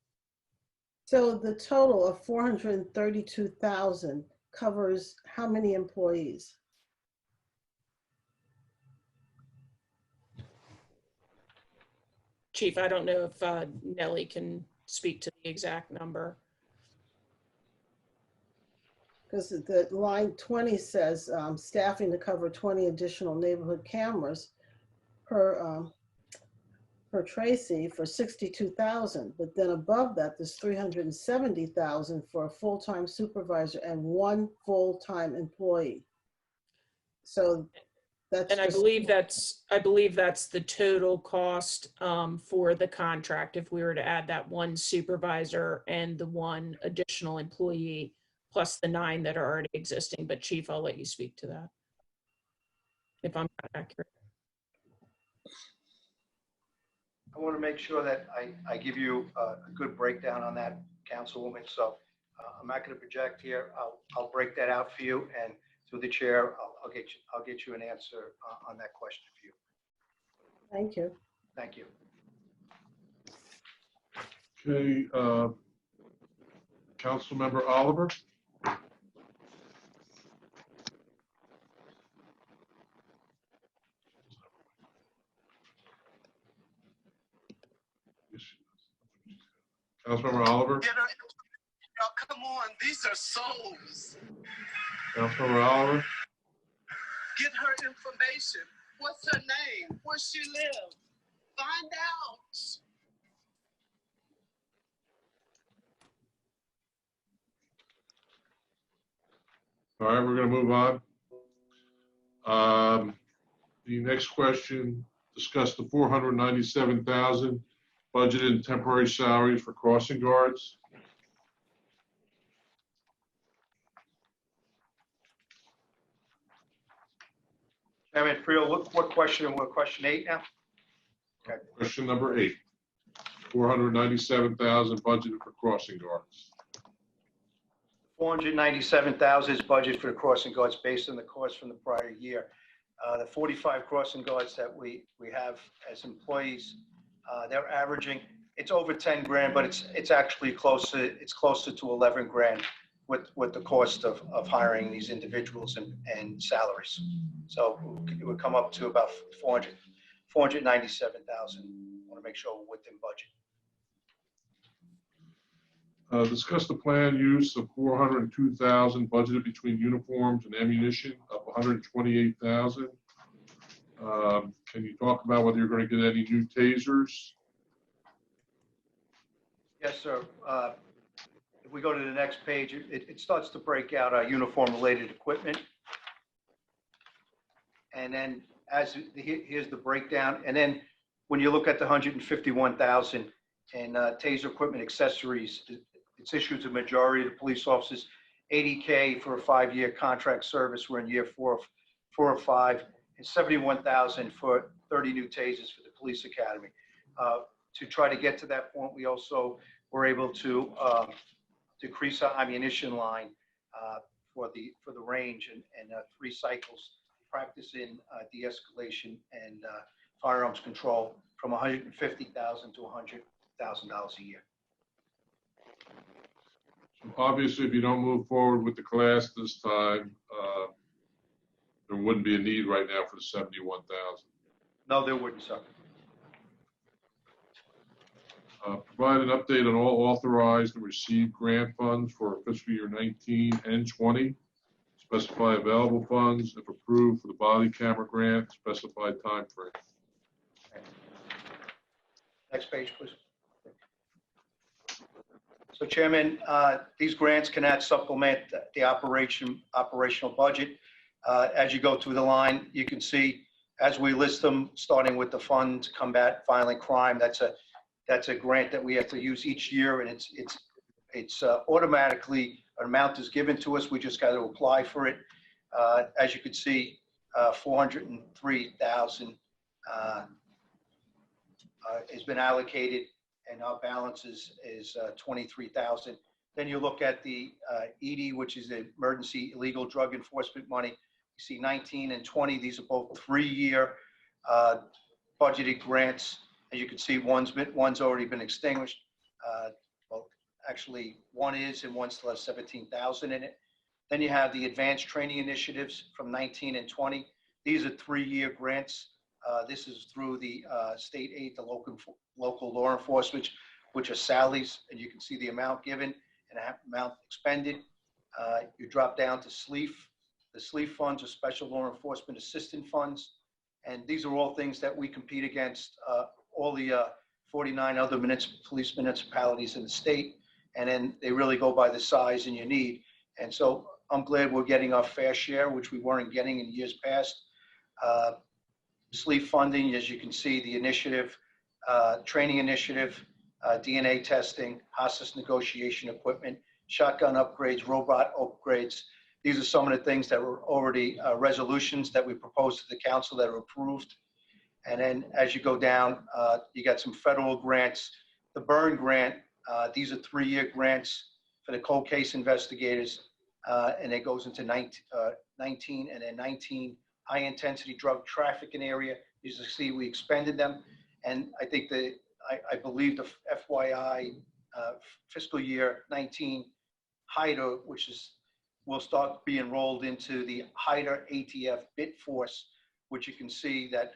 So the total of 432,000 covers how many employees? Chief, I don't know if Nellie can speak to the exact number. Because the line 20 says staffing to cover 20 additional neighborhood cameras per Tracy for 62,000. But then above that, there's 370,000 for a full-time supervisor and 1 full-time employee. So that's, and I believe that's the total cost for the contract if we were to add that 1 supervisor and the 1 additional employee plus the 9 that are already existing. But Chief, I'll let you speak to that if I'm not accurate. I want to make sure that I give you a good breakdown on that, Councilwoman. So I'm not going to project here. I'll break that out for you, and through the chair, I'll get you an answer on that question for you. Thank you. Thank you. Okay, Councilmember Oliver. Councilmember Oliver. Y'all, come on, these are souls. Councilmember Oliver. Get her information. What's her name? Where she live? Find out. All right, we're going to move on. The next question, discuss the 497,000 budgeted and temporary salaries for crossing guards. Chairman Friel, what question? We're question 8 now? Okay. Question number 8, 497,000 budgeted for crossing guards. 497,000 is budget for the crossing guards based on the cost from the prior year. The 45 crossing guards that we have as employees, they're averaging, it's over 10 grand, but it's actually closer to 11 grand with the cost of hiring these individuals and salaries. So it would come up to about 497,000. I want to make sure we're within budget. Discuss the planned use of 402,000 budgeted between uniforms and ammunition of 128,000. Can you talk about whether you're going to get any new tasers? Yes, sir. If we go to the next page, it starts to break out our uniform-related equipment. And then here's the breakdown. And then when you look at the 151,000 and taser equipment accessories, it's issued to majority of the police officers, 80K for a 5-year contract service. We're in year four or five, and 71,000 for 30 new tasers for the police academy. To try to get to that point, we also were able to decrease our ammunition line for the range and 3 cycles practice in de-escalation and firearms control from $150,000 to $100,000 a year. So obviously, if you don't move forward with the class this time, there wouldn't be a need right now for the 71,000. No, there wouldn't, sir. Provide an update on all authorized and received grant funds for fiscal year 19 and 20. Specify available funds, if approved, for the body camera grant, specified time frame. Next page, please. So, Chairman, these grants cannot supplement the operational budget. As you go through the line, you can see as we list them, starting with the Fund to Combat Violent Crime. That's a grant that we have to use each year, and it's automatically an amount is given to us. We just got to apply for it. As you can see, 403,000 has been allocated, and our balance is 23,000. Then you look at the ED, which is the Emergency Illegal Drug Enforcement money. You see 19 and 20. These are both 3-year budgeted grants. As you can see, one's already been extinguished. Well, actually, one is, and one still has 17,000 in it. Then you have the advanced training initiatives from 19 and 20. These are 3-year grants. This is through the state aid to local law enforcement, which are salaries, and you can see the amount given and amount expended. You drop down to SLEEF. The SLEEF funds are Special Law Enforcement Assistance Funds, and these are all things that we compete against all the 49 other police municipalities in the state, and then they really go by the size and your need. And so I'm glad we're getting our fair share, which we weren't getting in years past. SLEEF funding, as you can see, the initiative, training initiative, DNA testing, hostage negotiation equipment, shotgun upgrades, robot upgrades. These are some of the things that were already resolutions that we proposed to the council that are approved. And then as you go down, you got some federal grants. The Burn grant, these are 3-year grants for the cold case investigators, and it goes into 19 and then 19 high intensity drug trafficking area. You can see we expended them. And I think I believe the FYI fiscal year 19 HIDER, which will start being enrolled into the HIDER ATF bit force, which you can see that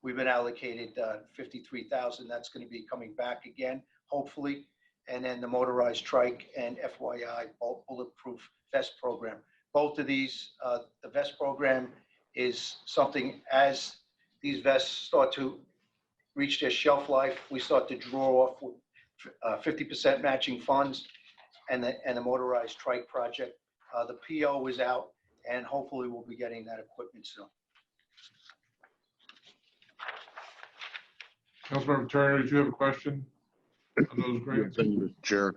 we've been allocated 53,000. That's going to be coming back again, hopefully. And then the motorized trike and FYI bulletproof vest program. Both of these, the vest program is something as these vests start to reach their shelf life, we start to draw off with 50% matching funds, and the motorized trike project. The PO is out, and hopefully we'll be getting that equipment soon. Councilmember Turner, did you have a question on those grants? Thank you, Mr. Chair.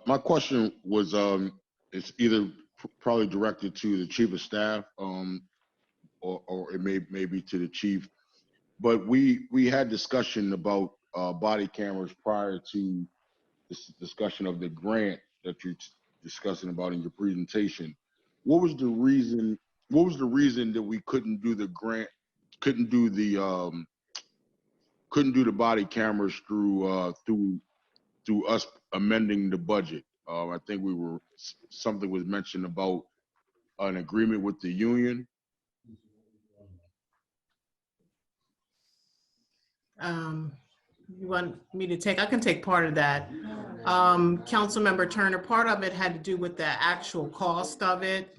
My question was, it's either probably directed to the chief of staff, or it may be to the chief. But we had discussion about body cameras prior to this discussion of the grant that you're discussing about in your presentation. What was the reason that we couldn't do the grant, couldn't do the body cameras through us amending the budget? I think something was mentioned about an agreement with the union. You want me to take? I can take part of that. Councilmember Turner, part of it had to do with the actual cost of it.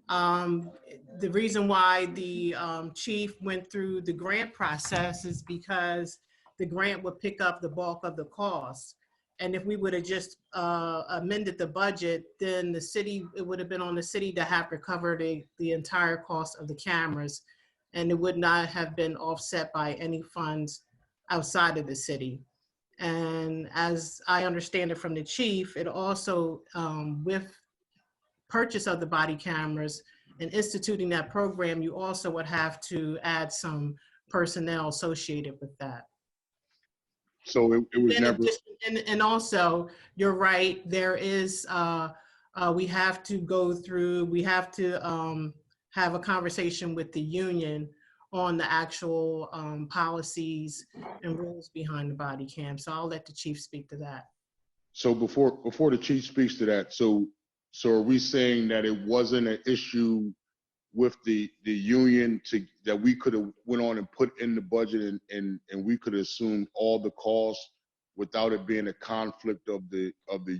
The reason why the chief went through the grant process is because the grant would pick up the bulk of the cost. And if we would have just amended the budget, then it would have been on the city to have recovered the entire cost of the cameras. And it would not have been offset by any funds outside of the city. And as I understand it from the chief, it also, with purchase of the body cameras and instituting that program, you also would have to add some personnel associated with that. So it was In never, addition, and also, you're right, there is, we have to go through, we have to have a conversation with the union on the actual policies and rules behind the body cam. So I'll let the chief speak to that. so before the chief speaks to that, so are we saying that it wasn't an issue with the union that we could have went on and put in the budget and we could have assumed all the costs without it being a conflict of the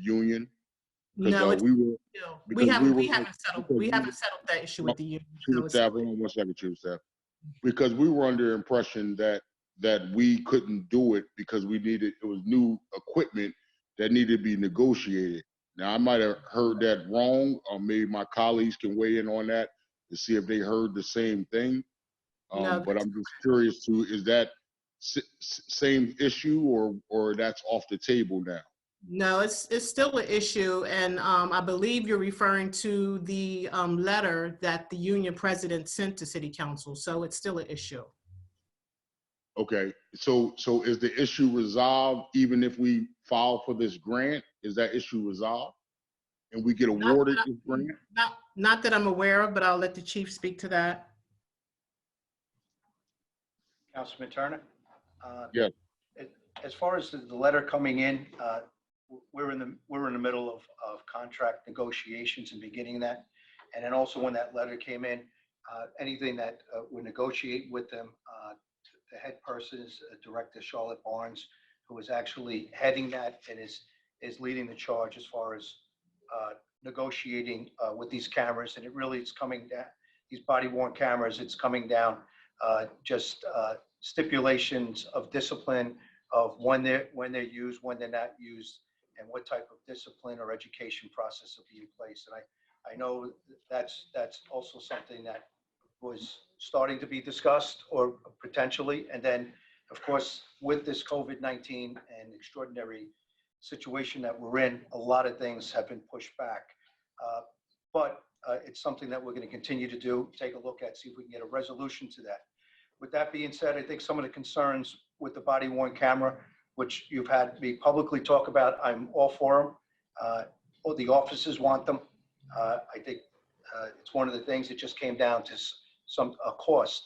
union? No, we haven't settled that issue with the union. Chief of Staff, hold on 1 second, Chief of Staff. Because we were under the impression that we couldn't do it because it was new equipment that needed to be negotiated. Now, I might have heard that wrong, or maybe my colleagues can weigh in on that to see if they heard the same thing. No, but I'm just curious is that same issue or that's off the table now? No, it's still an issue, and I believe you're referring to the letter that the union president sent to City Council. So it's still an issue. Okay, so is the issue resolved even if we file for this grant? Is that issue resolved, and we get awarded this grant? Not that I'm aware of, but I'll let the chief speak to that. Councilman Turner? Yes. As far as the letter coming in, we're in the middle of contract negotiations and beginning that. And then also when that letter came in, anything that we negotiate with them, the head person is Director Charlotte Barnes, who is actually heading that and is leading the charge as far as negotiating with these cameras. And it's coming down, these body worn cameras, it's coming down just stipulations of discipline of when they're used, when they're not used, and what type of discipline or education process will be in place. And I know that's also something that was starting to be discussed or potentially. And then, of course, with this COVID-19 and extraordinary situation that we're in, a lot of things have been pushed back. But it's something that we're going to continue to do, take a look at, see if we can get a resolution to that. With that being said, I think some of the concerns with the body worn camera, which you've had me publicly talk about, I'm all for them. All the officers want them. I think it's one of the things that just came down to a cost.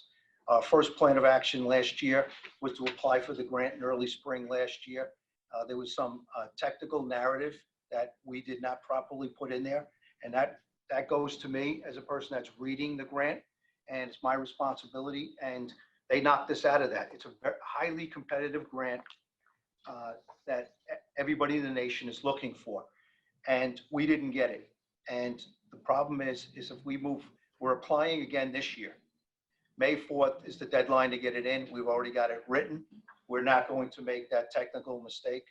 First plan of action last year was to apply for the grant in early spring last year. There was some technical narrative that we did not properly put in there. And that goes to me as a person that's reading the grant, and it's my responsibility. And they knocked us out of that. It's a highly competitive grant that everybody in the nation is looking for, and we didn't get it. And the problem is if we move, we're applying again this year. May 4th is the deadline to get it in. We've already got it written. We're not going to make that technical mistake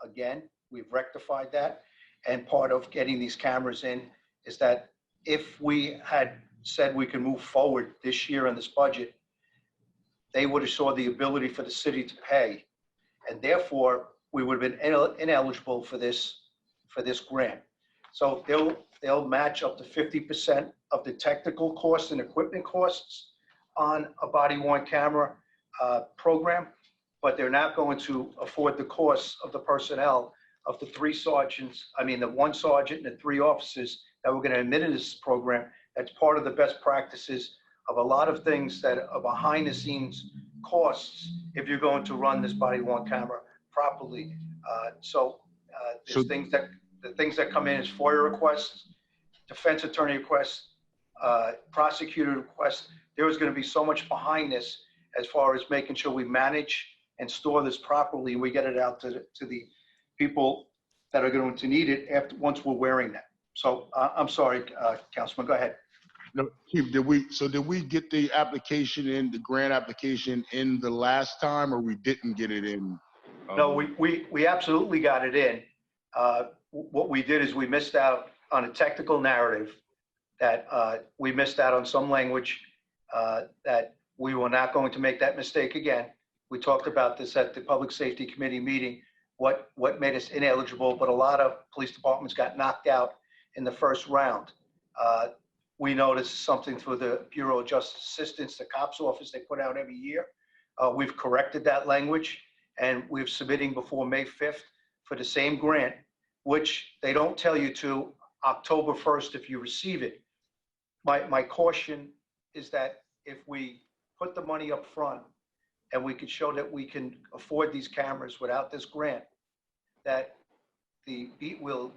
again. We've rectified that. And part of getting these cameras in is that if we had said we can move forward this year in this budget, they would have saw the ability for the city to pay. And therefore, we would have been ineligible for this grant. So they'll match up to 50% of the technical costs and equipment costs on a body worn camera program, but they're not going to afford the costs of the personnel of the the one sergeant and the 3 officers that we're going to admit in this program. That's part of the best practices of a lot of things that are behind the scenes costs if you're going to run this body worn camera properly. There's the things that come in as FOIA requests, defense attorney requests, prosecutor requests. There is going to be so much behind this as far as making sure we manage and store this properly, and we get it out to the people that are going to need it once we're wearing that. So I'm sorry, Councilman, go ahead. No, Chief, did we get the grant application in the last time, or we didn't get it in? No, we absolutely got it in. What we did is we missed out on a technical narrative that we missed out on some language that we were not going to make that mistake again. we talked about this at the Public Safety Committee meeting, what made us ineligible, but a lot of police departments got knocked out in the first round. We noticed something through the Bureau of Justice Assistance, the COPS office they put out every year. We've corrected that language, and we're submitting before May 5th for the same grant, which they don't tell you to October 1st if you receive it. My caution is that if we put the money up front and we could show that we can afford these cameras without this grant, that we'll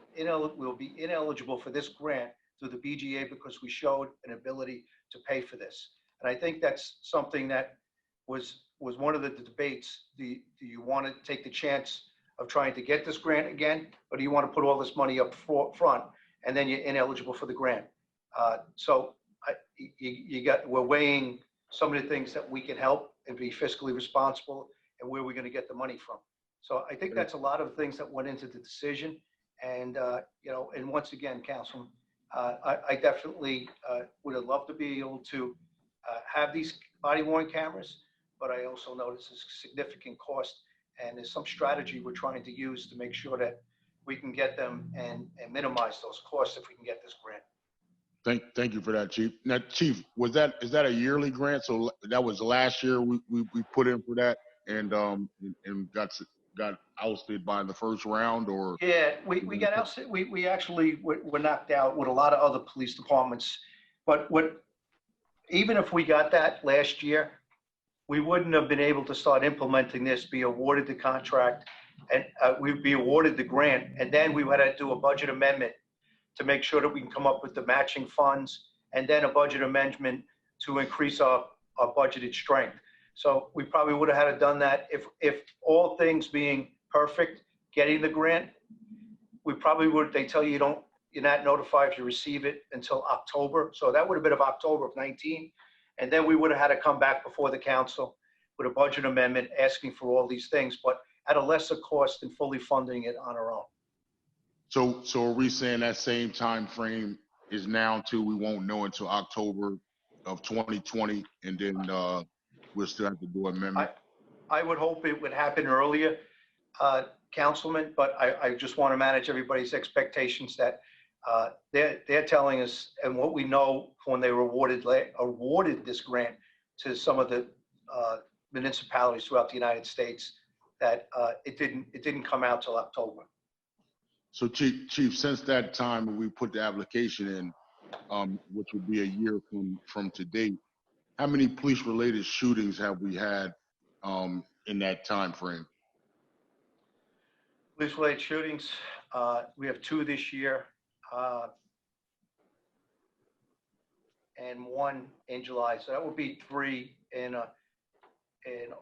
be ineligible for this grant through the BGA because we showed an ability to pay for this. And I think that's something that was one of the debates. Do you want to take the chance of trying to get this grant again, or do you want to put all this money up front and then you're ineligible for the grant? We're weighing some of the things that we can help and be fiscally responsible and where we're going to get the money from. So I think that's a lot of things that went into the decision. And, and once again, Councilman, I definitely would have loved to be able to have these body worn cameras, but I also know this is significant cost, and there's some strategy we're trying to use to make sure that we can get them and minimize those costs if we can get this grant. Thank you for that, Chief. Now, Chief, is that a yearly grant? So that was last year we put in for that and got ousted by the first round, or? Yeah, we got ousted. We actually were knocked out with a lot of other police departments. But even if we got that last year, we wouldn't have been able to start implementing this, be awarded the contract, and we'd be awarded the grant. And then we would have to do a budget amendment to make sure that we can come up with the matching funds, and then a budget amendment to increase our budgeted strength. So we probably would have had to done that if all things being perfect, getting the grant, we probably would. They tell you you're not notified if you receive it until October. So that would have been of October of 19. And then we would have had to come back before the council with a budget amendment asking for all these things, but at a lesser cost than fully funding it on our own. So are we saying that same time frame is now too? We won't know until October of 2020, and then we'll still have to do an amendment. I would hope it would happen earlier, Councilman, but I just want to manage everybody's expectations that they're telling us, and what we know when they were awarded this grant to some of the municipalities throughout the United States, that it didn't come out till October. So Chief, since that time when we put the application in, which would be a year from today, how many police-related shootings have we had in that time frame? Police-related shootings, we have 2 this year, and 1 in July. So that would be 3 in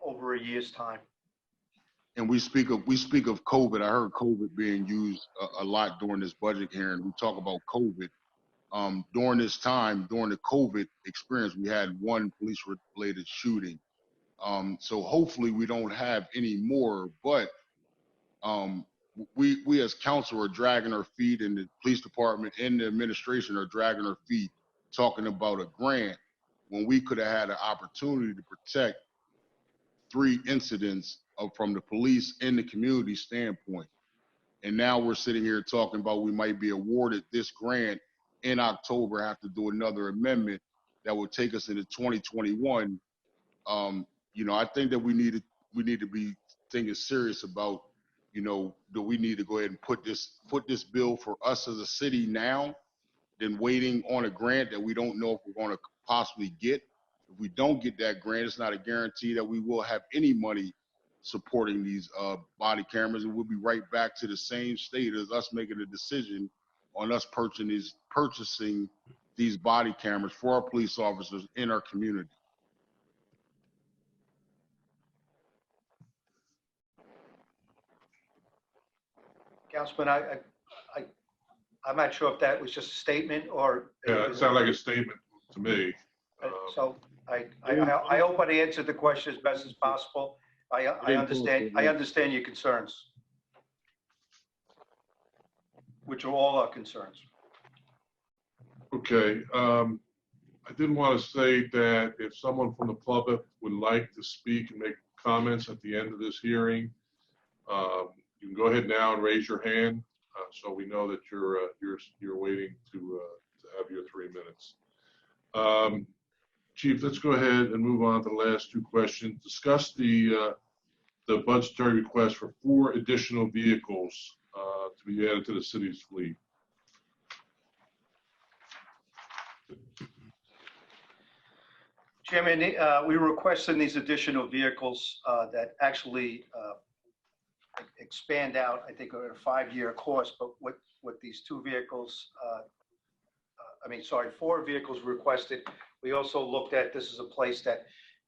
over a year's time. And we speak of COVID. I heard COVID being used a lot during this budget hearing. We talk about COVID. During this time, during the COVID experience, we had 1 police-related shooting. So hopefully we don't have any more. But we as council are dragging our feet, and the police department and the administration are dragging our feet, talking about a grant when we could have had an opportunity to protect 3 incidents from the police and the community standpoint. And now we're sitting here talking about we might be awarded this grant in October, have to do another amendment that will take us into 2021. I think that we need to be thinking serious about, do we need to go ahead and put this bill for us as a city now, than waiting on a grant that we don't know if we're going to possibly get. If we don't get that grant, it's not a guarantee that we will have any money supporting these body cameras, and we'll be right back to the same state as us making a decision on us purchasing these body cameras for our police officers in our community. Councilman, I'm not sure if that was just a statement or. Yeah, it sounded like a statement to me. So I hope I answered the question as best as possible. I understand your concerns, which are all our concerns. Okay. I didn't want to say that if someone from the public would like to speak and make comments at the end of this hearing, you can go ahead now and raise your hand so we know that you're waiting to have your 3 minutes. Chief, let's go ahead and move on to the last two questions. Discuss the budgetary request for 4 additional vehicles to be added to the city's fleet. Chairman, we were requesting these additional vehicles that actually expand out, I think, over a 5-year course, but what these 2 vehicles, 4 vehicles requested. We also looked at, this is a place that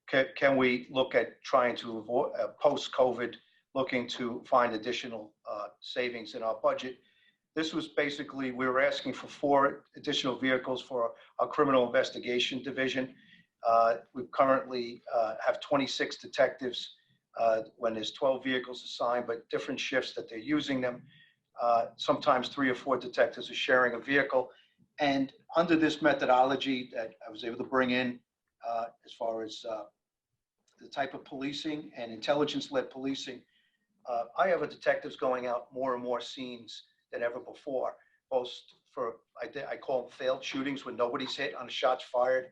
can we look at trying to avoid, post-COVID, looking to find additional savings in our budget. This was basically, we were asking for 4 additional vehicles for our criminal investigation division. We currently have 26 detectives when there's 12 vehicles assigned, but different shifts that they're using them. Sometimes 3 or 4 detectives are sharing a vehicle. And under this methodology that I was able to bring in as far as the type of policing and intelligence-led policing, I have detectives going out more and more scenes than ever before, both for, I call them failed shootings when nobody's hit on shots fired.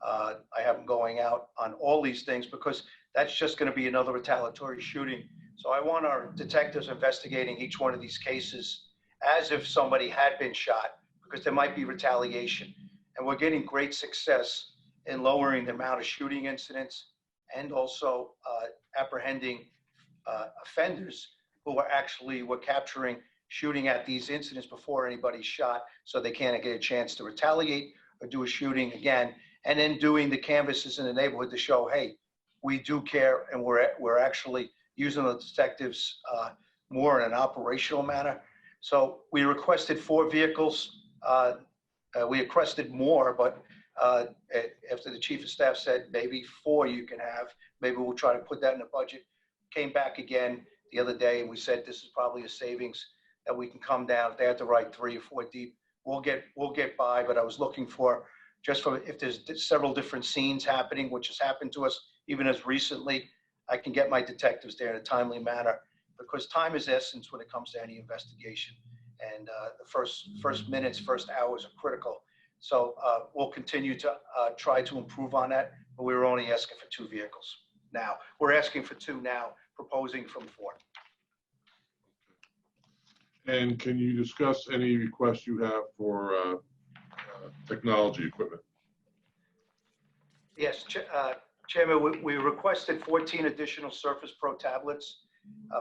I have them going out on all these things because that's just going to be another retaliatory shooting. So I want our detectives investigating each one of these cases as if somebody had been shot, because there might be retaliation. And we're getting great success in lowering the amount of shooting incidents and also apprehending offenders who are actually, we're capturing shooting at these incidents before anybody's shot, so they can't get a chance to retaliate or do a shooting again. And then doing the canvases in the neighborhood to show, hey, we do care, and we're actually using the detectives more in an operational manner. So we requested 4 vehicles. We requested more, but after the chief of staff said maybe 4 you can have, maybe we'll try to put that in the budget. Came back again the other day and we said this is probably a savings that we can come down. If they have to write 3 or 4 deep, we'll get by. But I was looking for just for if there's several different scenes happening, which has happened to us even as recently, I can get my detectives there in a timely manner, because time is essence when it comes to any investigation. And the first minutes, first hours are critical. So we'll continue to try to improve on that, but we were only asking for 2 vehicles. Now, we're asking for 2 now, proposing from 4. And can you discuss any requests you have for technology equipment? Yes, Chairman, we requested 14 additional Surface Pro tablets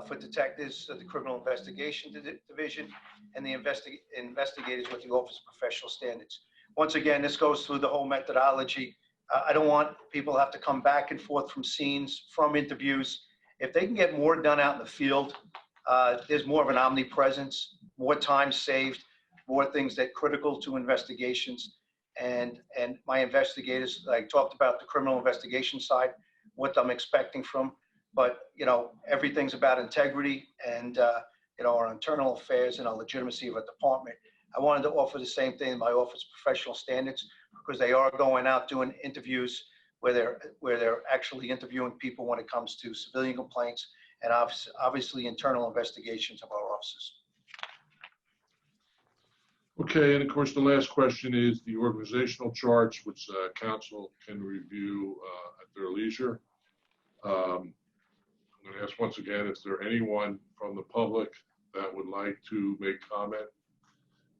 for detectives of the Criminal Investigation Division and the investigators with the Office of Professional Standards. Once again, this goes through the whole methodology. I don't want people to have to come back and forth from scenes, from interviews. If they can get more done out in the field, there's more of an omnipresence, more time saved, more things that are critical to investigations. And my investigators, I talked about the criminal investigation side, what I'm expecting from, but everything's about integrity and our internal affairs and our legitimacy of a department. I wanted to offer the same thing in my Office of Professional Standards, because they are going out doing interviews where they're actually interviewing people when it comes to civilian complaints and obviously internal investigations of our offices. Okay, and of course, the last question is the organizational charts, which council can review at their leisure. I'm going to ask once again, is there anyone from the public that would like to make comment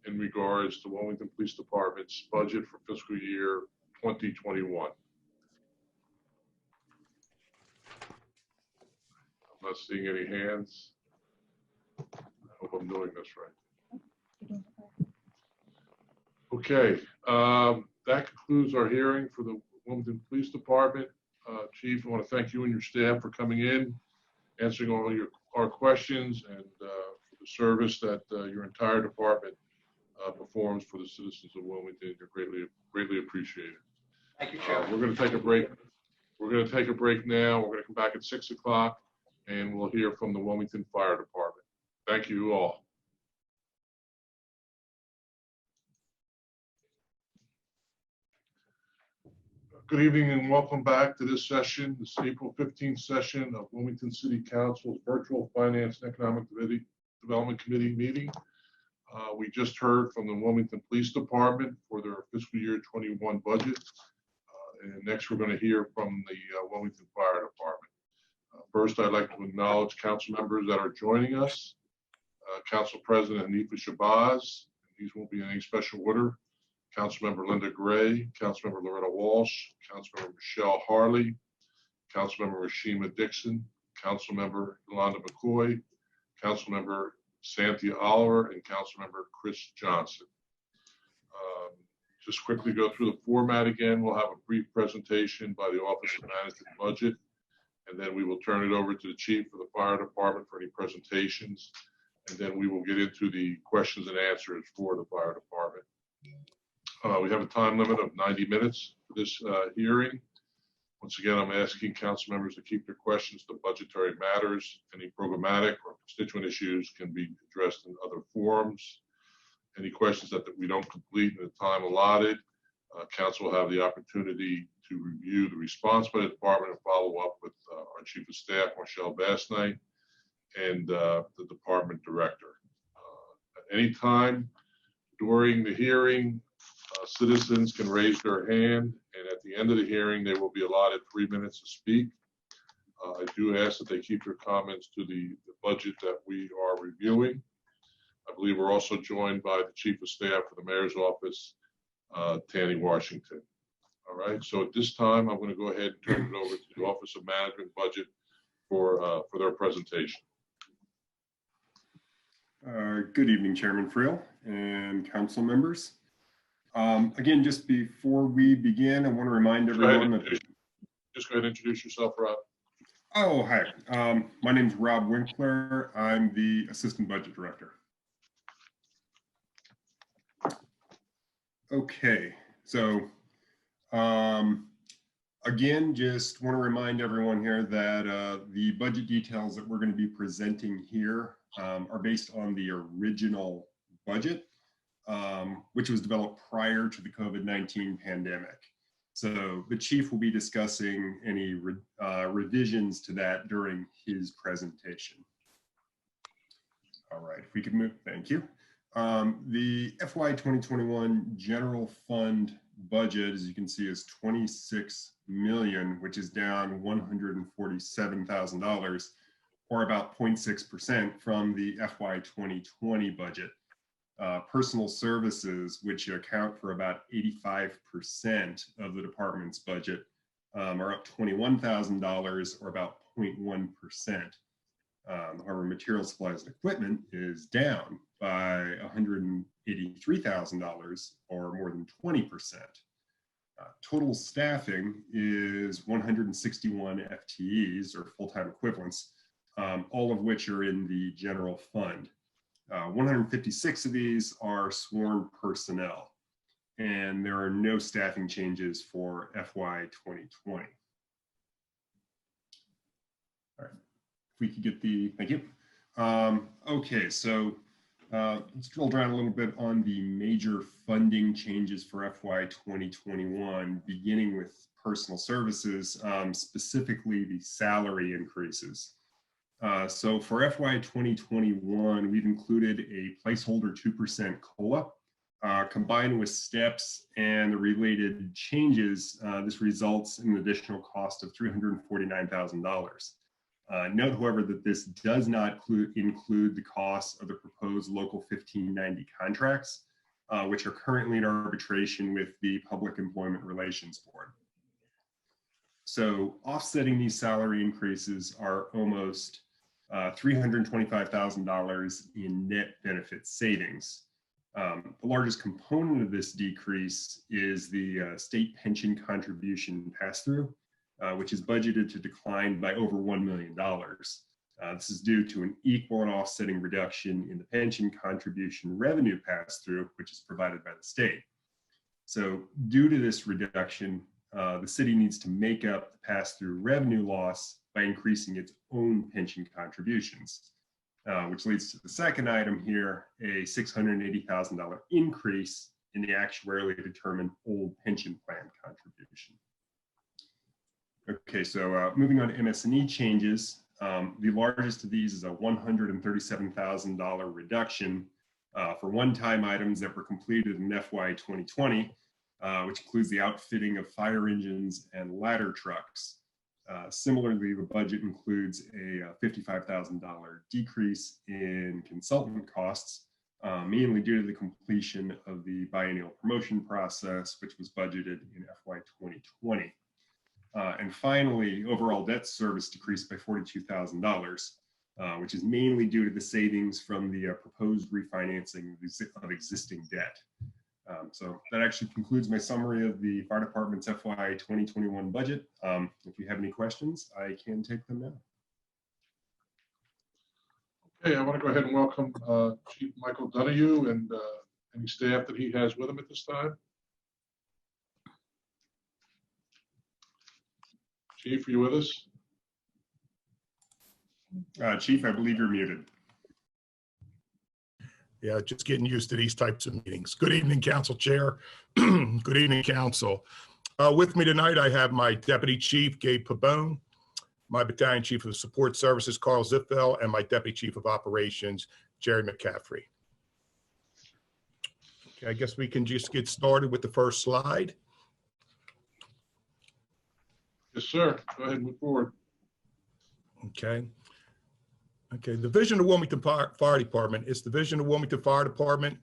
in regards to Wilmington Police Department's budget for fiscal year 2021? I'm not seeing any hands. I hope I'm doing this right. Okay, that concludes our hearing for the Wilmington Police Department. Chief, I want to thank you and your staff for coming in, answering all our questions, and for the service that your entire department performs for the citizens of Wilmington. You're greatly appreciated. Thank you, Chair. We're going to take a break. We're going to take a break now. We're going to come back at 6 o'clock, and we'll hear from the Wilmington Fire Department. Thank you all. Good evening and welcome back to this session, this April 15th session of Wilmington City Council's Virtual Finance and Economic Development Committee meeting. We just heard from the Wilmington Police Department for their fiscal year 21 budget. And next we're going to hear from the Wilmington Fire Department. First, I'd like to acknowledge council members that are joining us. Council President Hanifa Shabazz, these won't be in any special order. Councilmember Linda Gray, Councilmember Loretta Walsh, Councilmember Michelle Harley, Councilmember Rashima Dixon, Councilmember Yolanda McCoy, Councilmember Santia Oliver, and Councilmember Chris Johnson. Just quickly go through the format again. We'll have a brief presentation by the Office of Management Budget, and then we will turn it over to the Chief of the Fire Department for any presentations, and then we will get into the questions and answers for the Fire Department. We have a time limit of 90 minutes for this hearing. Once again, I'm asking council members to keep their questions to budgetary matters. Any programmatic or constituent issues can be addressed in other forums. Any questions that we don't complete in the time allotted, council will have the opportunity to review the response by the department and follow up with our Chief of Staff, Marshall Bassnight, and the department director. At any time during the hearing, citizens can raise their hand, and at the end of the hearing, they will be allotted 3 minutes to speak. I do ask that they keep their comments to the budget that we are reviewing. I believe we're also joined by the Chief of Staff for the Mayor's Office, Tanny Washington. All right, so at this time, I'm going to go ahead and turn it over to the Office of Management Budget for their presentation. Good evening, Chairman Friel and council members. Again, just before we begin, I want to remind everyone that just go ahead and introduce yourself, Rob. Oh, hi. My name is Rob Winkler. I'm the Assistant Budget Director. Okay, so again, just want to remind everyone here that the budget details that we're going to be presenting here are based on the original budget, which was developed prior to the COVID-19 pandemic. So the chief will be discussing any revisions to that during his presentation. All right, if we could move, thank you. The FY 2021 general fund budget, as you can see, is $26 million, which is down $147,000, or about 0.6% from the FY 2020 budget. Personal services, which account for about 85% of the department's budget, are up $21,000, or about 0.1%. However, material supplies and equipment is down by $183,000, or more than 20%. Total staffing is 161 FTEs, or full-time equivalents, all of which are in the general fund. 156 of these are sworn personnel, and there are no staffing changes for FY 2020. All right, if we could get the, thank you. Okay, so let's drill down a little bit on the major funding changes for FY 2021, beginning with personal services, specifically the salary increases. So for FY 2021, we've included a placeholder 2% COLA. Combined with steps and the related changes, this results in an additional cost of $349,000. Note, however, that this does not include the cost of the proposed Local 1590 contracts, which are currently in arbitration with the Public Employment Relations Board. So offsetting these salary increases are almost $325,000 in net benefit savings. The largest component of this decrease is the state pension contribution pass-through, which is budgeted to decline by over $1 million. This is due to an equal and offsetting reduction in the pension contribution revenue pass-through, which is provided by the state. So due to this reduction, the city needs to make up the pass-through revenue loss by increasing its own pension contributions, which leads to the second item here, a $680,000 increase in the actuarially determined old pension plan contribution. Okay, so moving on to MS&E changes, the largest of these is a $137,000 reduction for one-time items that were completed in FY 2020, which includes the outfitting of fire engines and ladder trucks. Similarly, the budget includes a $55,000 decrease in consultant costs, mainly due to the completion of the biennial promotion process, which was budgeted in FY 2020. And finally, overall debt service decreased by $42,000, which is mainly due to the savings from the proposed refinancing of existing debt. So that actually concludes my summary of the fire department's FY 2021 budget. If you have any questions, I can take them now. Okay, I want to go ahead and welcome Chief Michael Donahue and any staff that he has with him at this time. Chief, are you with us? Chief, I believe you're muted. Yeah, just getting used to these types of meetings. Good evening, Council Chair. Good evening, Council. With me tonight, I have my Deputy Chief, Gabe Pabone, my Battalion Chief of Support Services, Carl Ziffel, and my Deputy Chief of Operations, Jerry McCaffrey. Okay, I guess we can just get started with the first slide. Yes, sir. Go ahead and move forward. Okay. Okay, the vision of Wilmington Fire Department is the vision of Wilmington Fire Department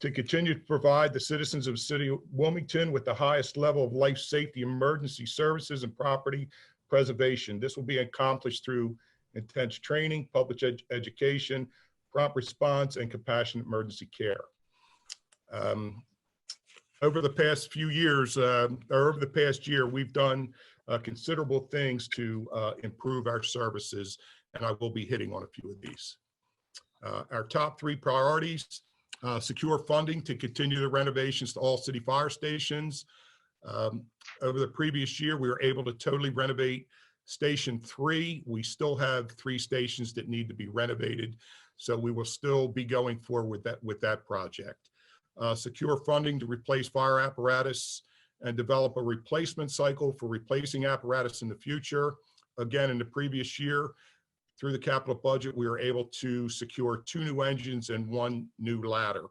to continue to provide the citizens of the city of Wilmington with the highest level of life safety, emergency services, and property preservation. This will be accomplished through intense training, public education, prompt response, and compassionate emergency care. Over the past few years, or over the past year, we've done considerable things to improve our services, and I will be hitting on a few of these. Our top three priorities: secure funding to continue the renovations to all city fire stations. Over the previous year, we were able to totally renovate Station 3. We still have 3 stations that need to be renovated, so we will still be going forward with that project. Secure funding to replace fire apparatus and develop a replacement cycle for replacing apparatus in the future. Again, in the previous year, through the capital budget, we were able to secure 2 new engines and 1 new ladder,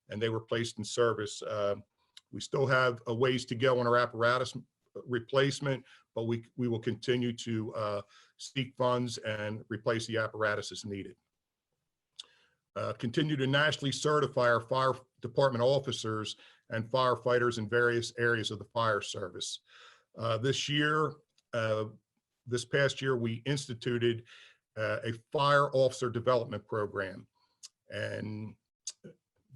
and they were placed in service. We still have a ways to go on our apparatus replacement, but we will continue to seek funds and replace the apparatus as needed. Continue to nationally certify our fire department officers and firefighters in various areas of the fire service. This past year, we instituted a fire officer development program. And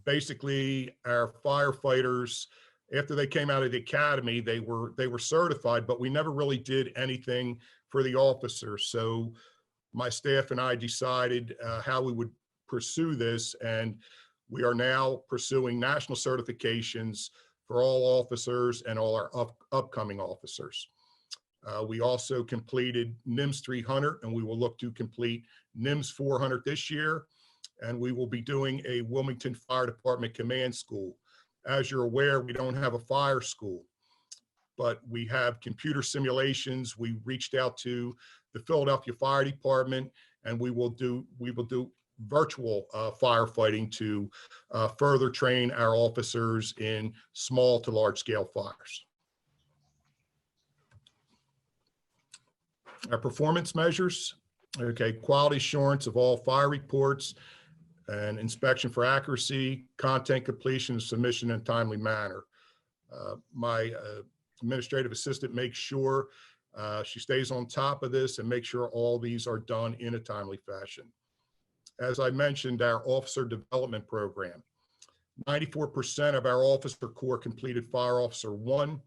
basically, our firefighters, after they came out of the academy, they were certified, but we never really did anything for the officers. So my staff and I decided how we would pursue this, and we are now pursuing national certifications for all officers and all our upcoming officers. We also completed NIMS 300, and we will look to complete NIMS 400 this year, and we will be doing a Wilmington Fire Department Command School. As you're aware, we don't have a fire school, but we have computer simulations. We reached out to the Philadelphia Fire Department, and we will do virtual firefighting to further train our officers in small to large scale fires. Our performance measures, okay, quality assurance of all fire reports and inspection for accuracy, content completion, submission in a timely manner. My administrative assistant makes sure she stays on top of this and makes sure all these are done in a timely fashion. As I mentioned, our officer development program, 94% of our officer corps completed Fire Officer 1,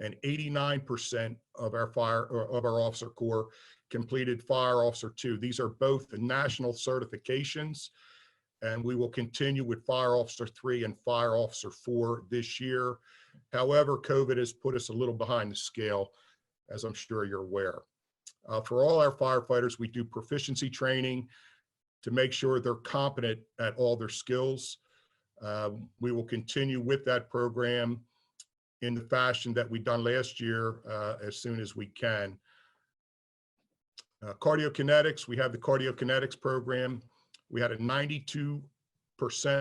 and 89% of our officer corps completed Fire Officer 2. These are both the national certifications, and we will continue with Fire Officer 3 and Fire Officer 4 this year. However, COVID has put us a little behind the scale, as I'm sure you're aware. For all our firefighters, we do proficiency training to make sure they're competent at all their skills. We will continue with that program in the fashion that we done last year as soon as we can. Cardiokinetics, we have the cardiokinetics program. We had a 92%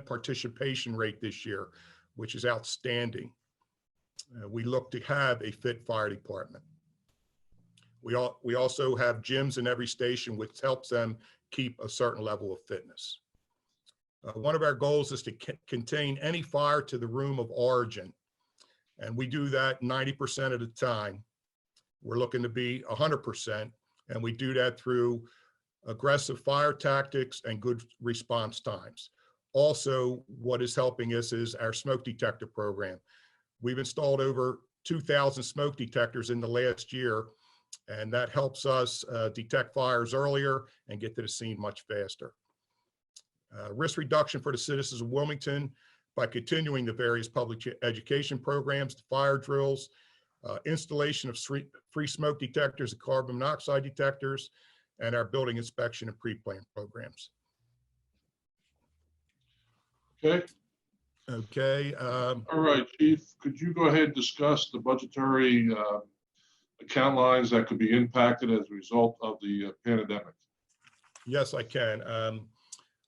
participation rate this year, which is outstanding. We look to have a fit fire department. We also have gyms in every station, which helps them keep a certain level of fitness. One of our goals is to contain any fire to the room of origin. And we do that 90% of the time. We're looking to be 100%. And we do that through aggressive fire tactics and good response times. Also, what is helping us is our smoke detector program. We've installed over 2,000 smoke detectors in the last year, and that helps us detect fires earlier and get to the scene much faster. Risk reduction for the citizens of Wilmington by continuing the various public education programs, the fire drills, installation of free smoke detectors and carbon monoxide detectors, and our building inspection and pre-plan programs. Okay. Okay. All right, Chief, could you go ahead and discuss the budgetary account lines that could be impacted as a result of the pandemic? Yes, I can.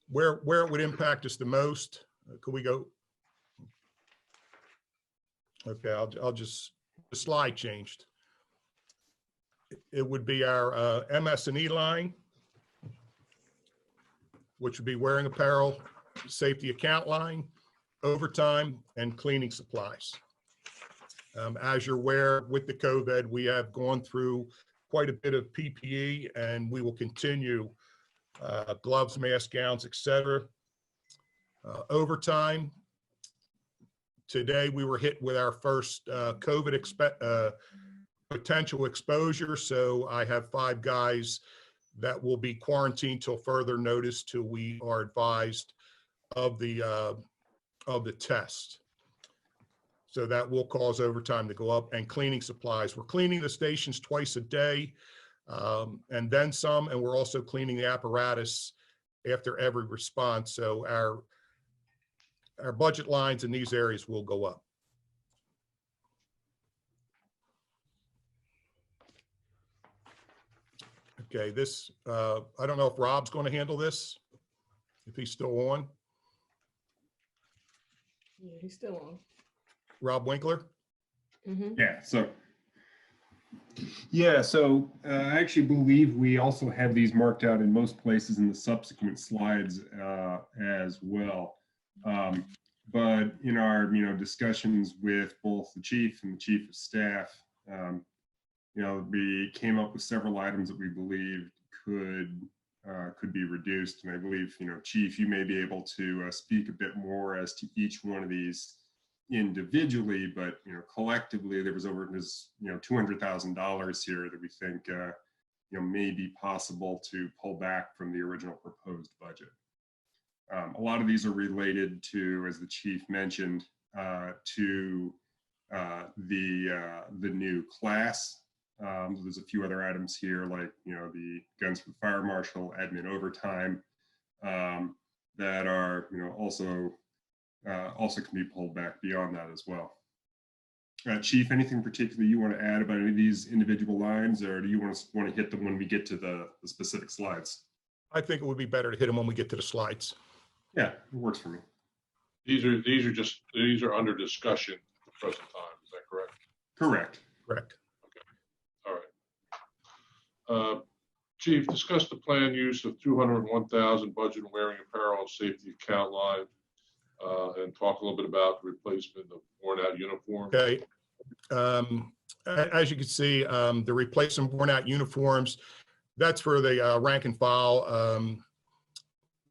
Where it would impact us the most, could we go? Okay, I'll just, the slide changed. It would be our MS&E line, which would be wearing apparel, safety account line, overtime, and cleaning supplies. As you're aware, with the COVID, we have gone through quite a bit of PPE, and we will continue gloves, masks, gowns, etc. Overtime. Today, we were hit with our first COVID potential exposure. So I have 5 guys that will be quarantined till further notice till we are advised of the test. So that will cause overtime to go up, and cleaning supplies. We're cleaning the stations twice a day and then some, and we're also cleaning the apparatus after every response. So our budget lines in these areas will go up. Okay, this, I don't know if Rob's going to handle this, if he's still on. Yeah, he's still on. Rob Winkler? Mm-hmm. So I actually believe we also have these marked out in most places in the subsequent slides as well. But in our discussions with both the chief and the chief of staff, we came up with several items that we believed could be reduced. And I believe, Chief, you may be able to speak a bit more as to each one of these individually, but collectively there was over this $200,000 here that we think may be possible to pull back from the original proposed budget. A lot of these are related to, as the chief mentioned, to the new class. There's a few other items here, like the guns for the fire marshal, admin overtime, that are also can be pulled back beyond that as well. Chief, anything particular you want to add about any of these individual lines, or do you want to hit them when we get to the specific slides? I think it would be better to hit them when we get to the slides. Yeah, it works for me. These are under discussion at the present time. Is that correct? Correct. Correct. Okay. All right. Chief, discuss the planned use of $201,000 budget and wearing apparel and safety account line, and talk a little bit about the replacement of worn out uniforms. Okay. As you can see, the replacement worn out uniforms, that's for the rank and file.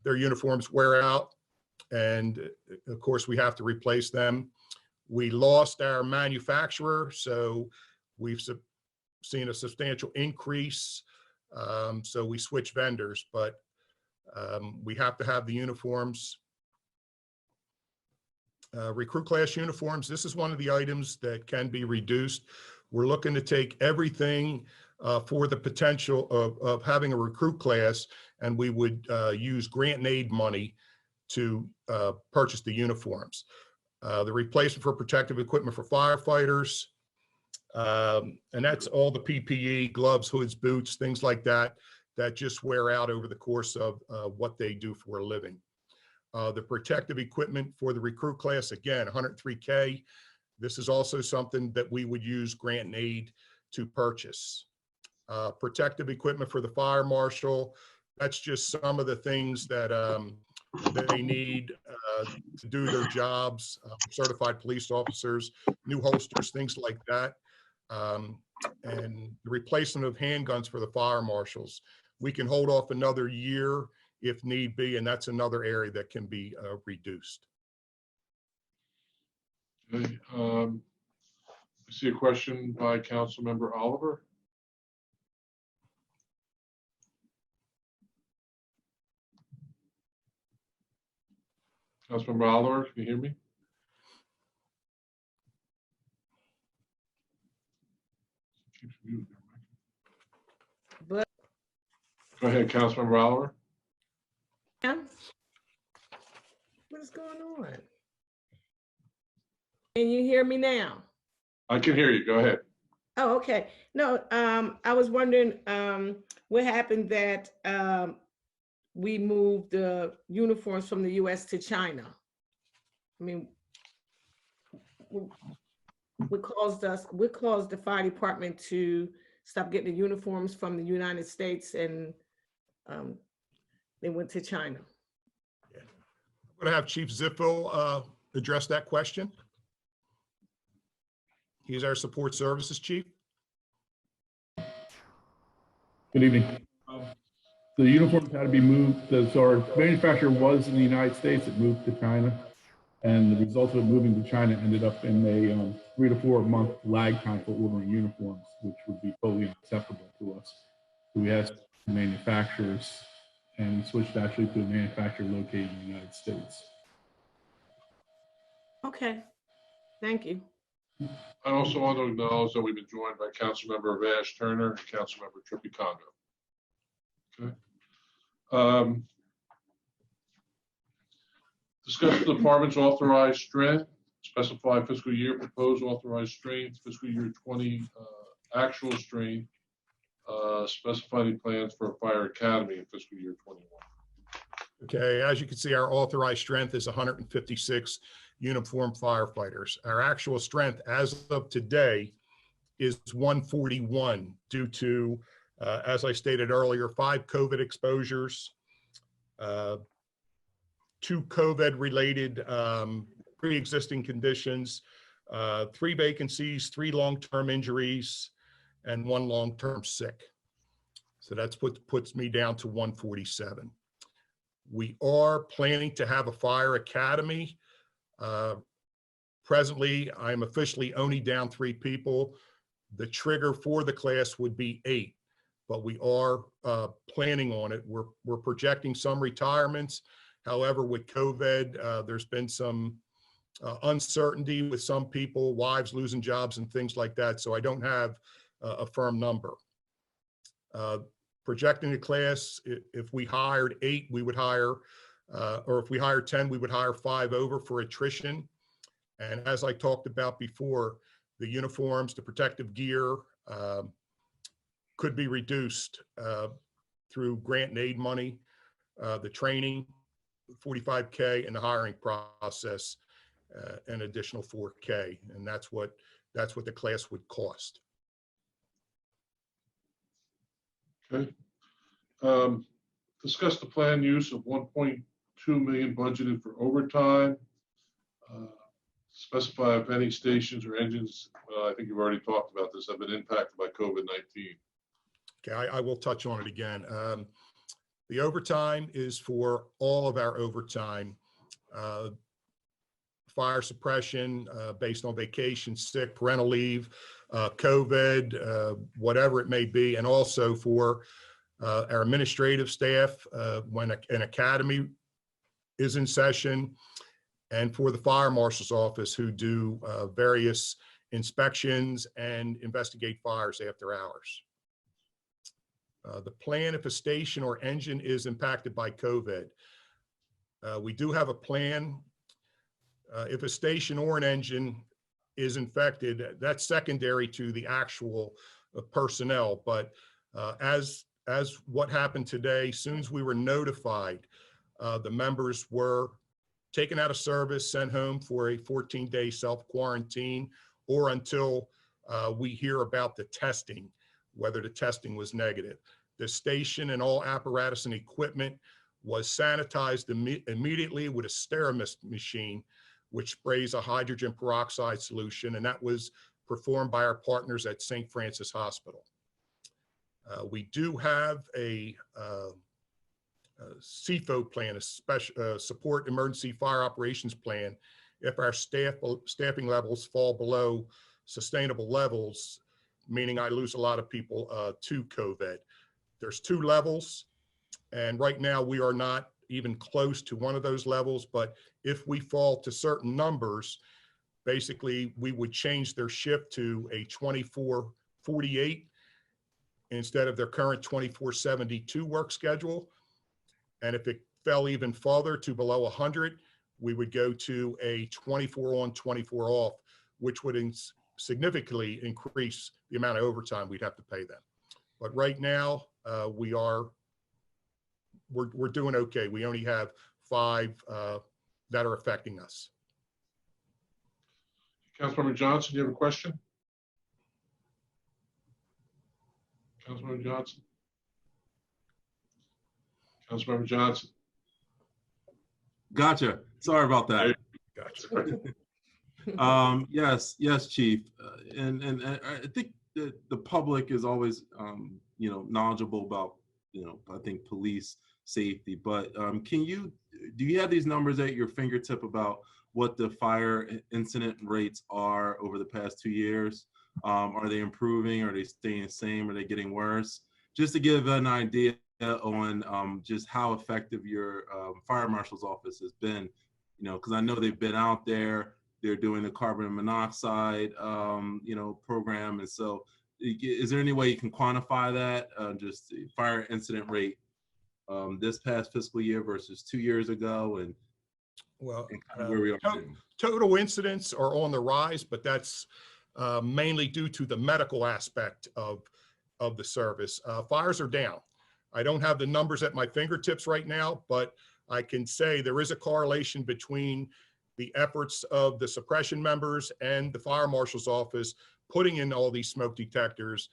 Their uniforms wear out, and of course we have to replace them. We lost our manufacturer, so we've seen a substantial increase. So we switched vendors, but we have to have the uniforms. Recruit class uniforms, this is one of the items that can be reduced. We're looking to take everything for the potential of having a recruit class, and we would use grant and aid money to purchase the uniforms. The replacement for protective equipment for firefighters. And that's all the PPE, gloves, hoods, boots, things like that, that just wear out over the course of what they do for a living. The protective equipment for the recruit class, again, $103K. This is also something that we would use grant and aid to purchase. Protective equipment for the fire marshal, that's just some of the things that they need to do their jobs. Certified police officers, new holsters, things like that. And the replacement of handguns for the fire marshals. We can hold off another year if need be, and that's another area that can be reduced. Okay, I see a question by Councilmember Oliver. Councilmember Oliver, can you hear me? Keeps muting. But Go ahead, Councilmember Oliver. what is going on? Can you hear me now? I can hear you. Go ahead. Oh, okay. No, I was wondering what happened that we moved the uniforms from the US to China. I mean, what caused the fire department to stop getting the uniforms from the United States and they went to China? I'm going to have Chief Zippo address that question. He's our support services chief. Good evening. The uniforms had to be moved. So our manufacturer was in the United States. It moved to China. And the result of it moving to China ended up in a 3 to 4 month lag time for ordering uniforms, which would be totally unacceptable to us. So we asked manufacturers, and we switched actually to a manufacturer located in the United States. Okay, thank you. I also want to acknowledge that we've been joined by Councilmember Vash Turner and Councilmember Trippy Congo. Okay. Discuss the department's authorized strength, specify fiscal year proposed authorized strength, fiscal year 20 actual strength, specify the plans for a fire academy in fiscal year 21. Okay, as you can see, our authorized strength is 156 uniformed firefighters. Our actual strength as of today is 141 due to, as I stated earlier, 5 COVID exposures, 2 COVID-related pre-existing conditions, 3 vacancies, 3 long-term injuries, and 1 long-term sick. So that's puts me down to 147. We are planning to have a fire academy. Presently, I'm officially only down 3 people. The trigger for the class would be 8, but we are planning on it. We're projecting some retirements. However, with COVID, there's been some uncertainty with some people, wives losing jobs and things like that. So I don't have a firm number. Projecting the class, if we hired 8, we would hire, or if we hired 10, we would hire 5 over for attrition. And as I talked about before, the uniforms, the protective gear could be reduced through grant and aid money, the training, 45K, and the hiring process, an additional 4K. And that's what the class would cost. Okay. Discuss the planned use of 1.2 million budgeted for overtime. Specify if any stations or engines, I think you've already talked about this, have been impacted by COVID-19. Okay, I will touch on it again. The overtime is for all of our overtime. Fire suppression, based on vacation, sick, parental leave, COVID, whatever it may be, and also for our administrative staff when an academy is in session, and for the fire marshal's office who do various inspections and investigate fires after hours. The plan if a station or engine is impacted by COVID. We do have a plan. If a station or an engine is infected, that's secondary to the actual personnel. But as what happened today, soon as we were notified, the members were taken out of service, sent home for a 14-day self-quarantine, or until we hear about the testing, whether the testing was negative. The station and all apparatus and equipment was sanitized immediately with a SteraMist machine, which sprays a hydrogen peroxide solution, and that was performed by our partners at St. Francis Hospital. We do have a CFO plan, a special support emergency fire operations plan. If our staffing levels fall below sustainable levels, meaning I lose a lot of people to COVID. There's 2 levels, and right now we are not even close to one of those levels, but if we fall to certain numbers, basically we would change their shift to a 24/48 instead of their current 24/72 work schedule. And if it fell even farther to below 100, we would go to a 24 on, 24 off, which would significantly increase the amount of overtime we'd have to pay them. But right now, we're doing okay. We only have 5 that are affecting us. Councilmember Johnson, do you have a question? Councilmember Johnson? Councilmember Johnson? Gotcha. Sorry about that. Gotcha. Yes, Chief. And I think that the public is always, knowledgeable about, I think police safety, but do you have these numbers at your fingertip about what the fire incident rates are over the past 2 years? Are they improving? Are they staying the same? Are they getting worse? Just to give an idea on just how effective your fire marshal's office has been, because I know they've been out there, they're doing the carbon monoxide, program. And so is there any way you can quantify that, just the fire incident rate this past fiscal year versus 2 years ago, and well, where we are? Total incidents are on the rise, but that's mainly due to the medical aspect of the service. Fires are down. I don't have the numbers at my fingertips right now, but I can say there is a correlation between the efforts of the suppression members and the fire marshal's office putting in all these smoke detectors.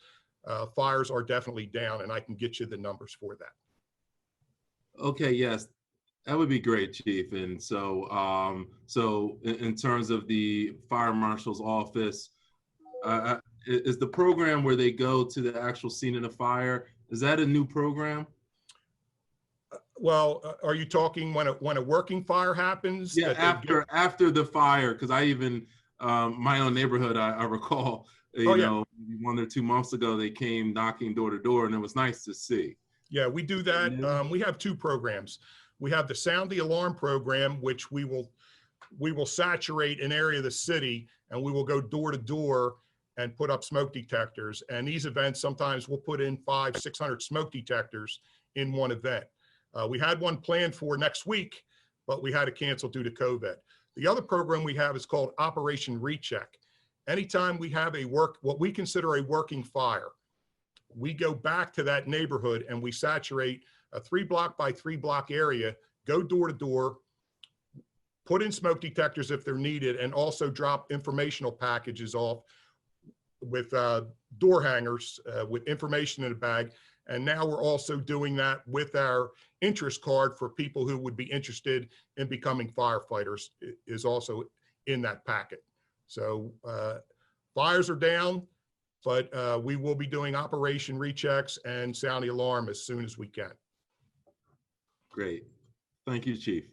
Fires are definitely down, and I can get you the numbers for that. Okay, yes, that would be great, Chief. And so, in terms of the fire marshal's office, is the program where they go to the actual scene of the fire, is that a new program? Well, are you talking when a working fire happens? Yeah, after the fire, because I even my own neighborhood, I recall, you know, 1 or 2 months ago, they came knocking door to door, and it was nice to see. Yeah, we do that. We have 2 programs. We have the Sound the Alarm program, which we will saturate an area of the city, and we will go door to door and put up smoke detectors. And these events, sometimes we'll put in 500-600 smoke detectors in one event. We had one planned for next week, but we had to cancel due to COVID. The other program we have is called Operation Recheck. Anytime we have what we consider a working fire, we go back to that neighborhood and we saturate a 3-block by 3-block area, go door to door, put in smoke detectors if they're needed, and also drop informational packages off with door hangers with information in a bag. And now we're also doing that with our interest card for people who would be interested in becoming firefighters is also in that packet. So fires are down, but we will be doing Operation Rechecks and Sound the Alarm as soon as we can. Great. Thank you, Chief.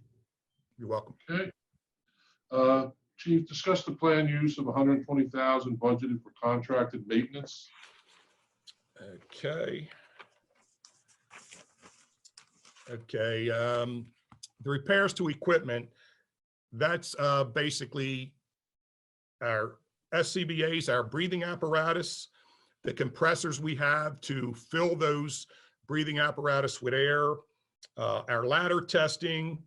You're welcome. Okay. Chief, discuss the planned use of $120,000 budgeted for contracted maintenance. Okay. The repairs to equipment, that's basically our SCBAs, our breathing apparatus, the compressors we have to fill those breathing apparatus with air, our ladder testing,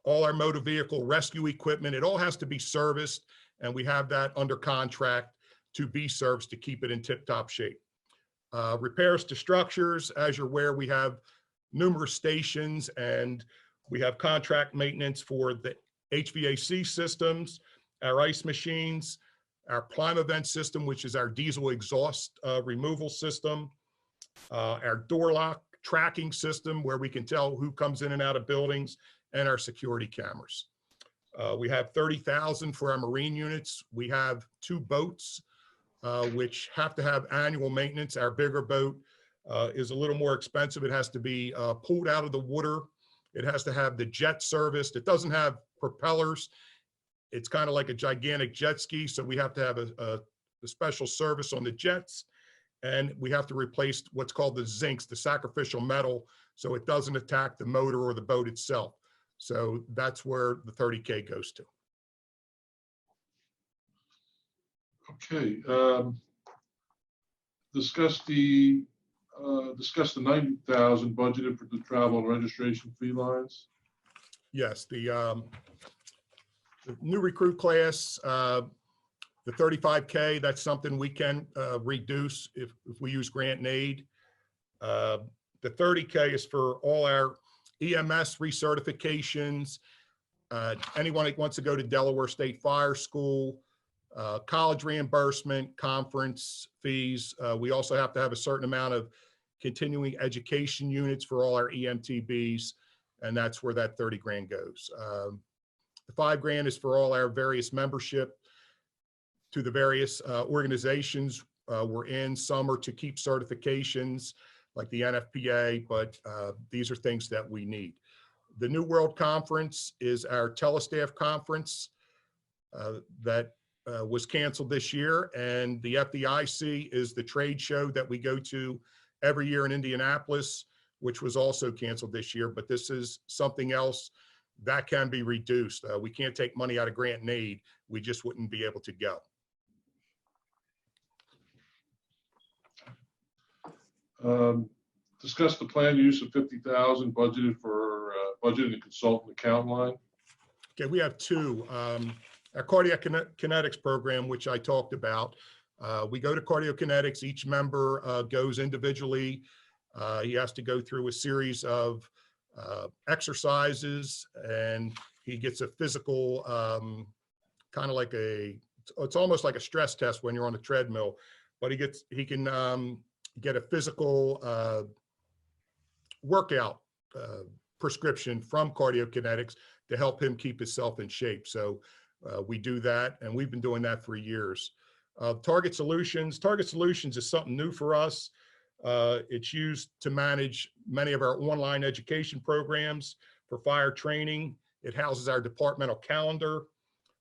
all our motor vehicle rescue equipment, it all has to be serviced, and we have that under contract to be serviced to keep it in tip-top shape. Repairs to structures, as you're aware, we have numerous stations, and we have contract maintenance for the HVAC systems, our ice machines, our Plimavent system, which is our diesel exhaust removal system, our door lock tracking system, where we can tell who comes in and out of buildings, and our security cameras. We have 30,000 for our marine units. We have 2 boats, which have to have annual maintenance. Our bigger boat is a little more expensive. It has to be pulled out of the water. It has to have the jet serviced. It doesn't have propellers. It's kind of like a gigantic jet ski, so we have to have a special service on the jets, and we have to replace what's called the zincs, the sacrificial metal, so it doesn't attack the motor or the boat itself. So that's where the 30K goes to. Okay. Discuss the 90,000 budgeted for the travel and registration fee lines. Yes, the new recruit class, the 35K, that's something we can reduce if we use grant and aid. The 30K is for all our EMS recertifications, anyone that wants to go to Delaware State Fire School, college reimbursement, conference fees. We also have to have a certain amount of continuing education units for all our EMTBs, and that's where that 30 grand goes. The 5 grand is for all our various membership to the various organizations we're in. Some are to keep certifications like the NFPA, but these are things that we need. The New World Conference is our telestaff conference that was canceled this year, and the FDIC is the trade show that we go to every year in Indianapolis, which was also canceled this year, but this is something else that can be reduced. We can't take money out of grant and aid. We just wouldn't be able to go. Discuss the planned use of 50,000 budgeted for budget and consultant account line. Okay, we have 2. Our cardiac kinetics program, which I talked about, we go to cardiokinetics. Each member goes individually. He has to go through a series of exercises, and he gets a physical, kind of like it's almost like a stress test when you're on a treadmill, but he can get a physical workout prescription from cardiokinetics to help him keep himself in shape. So we do that, and we've been doing that for years. Target Solutions is something new for us. It's used to manage many of our online education programs for fire training. It houses our departmental calendar.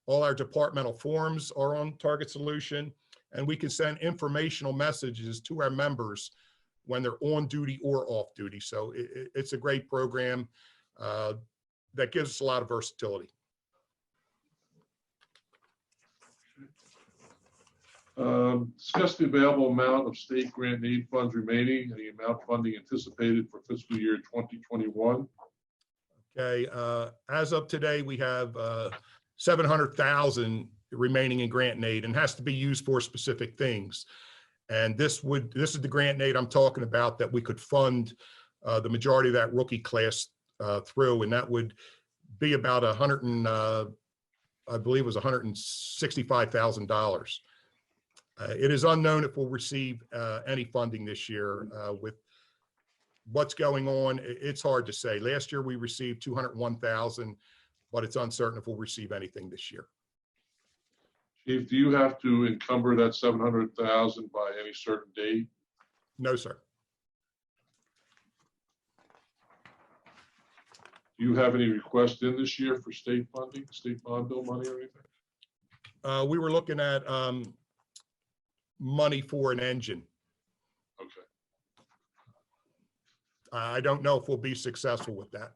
All our departmental forms are on Target Solution, and we can send informational messages to our members when they're on duty or off duty. So it's a great program that gives us a lot of versatility. Discuss the available amount of state grant and aid funds remaining and the amount funding anticipated for fiscal year 2021. Okay, as of today, we have 700,000 remaining in grant and aid, and has to be used for specific things. And this is the grant and aid I'm talking about that we could fund the majority of that rookie class through, and that would be about I believe it was $165,000. It is unknown if we'll receive any funding this year with what's going on. It's hard to say. Last year we received 201,000, but it's uncertain if we'll receive anything this year. Chief, do you have to encumber that 700,000 by any certain date? No, sir. Do you have any requests in this year for state funding, state bond bill money or anything? We were looking at money for an engine. Okay. I don't know if we'll be successful with that.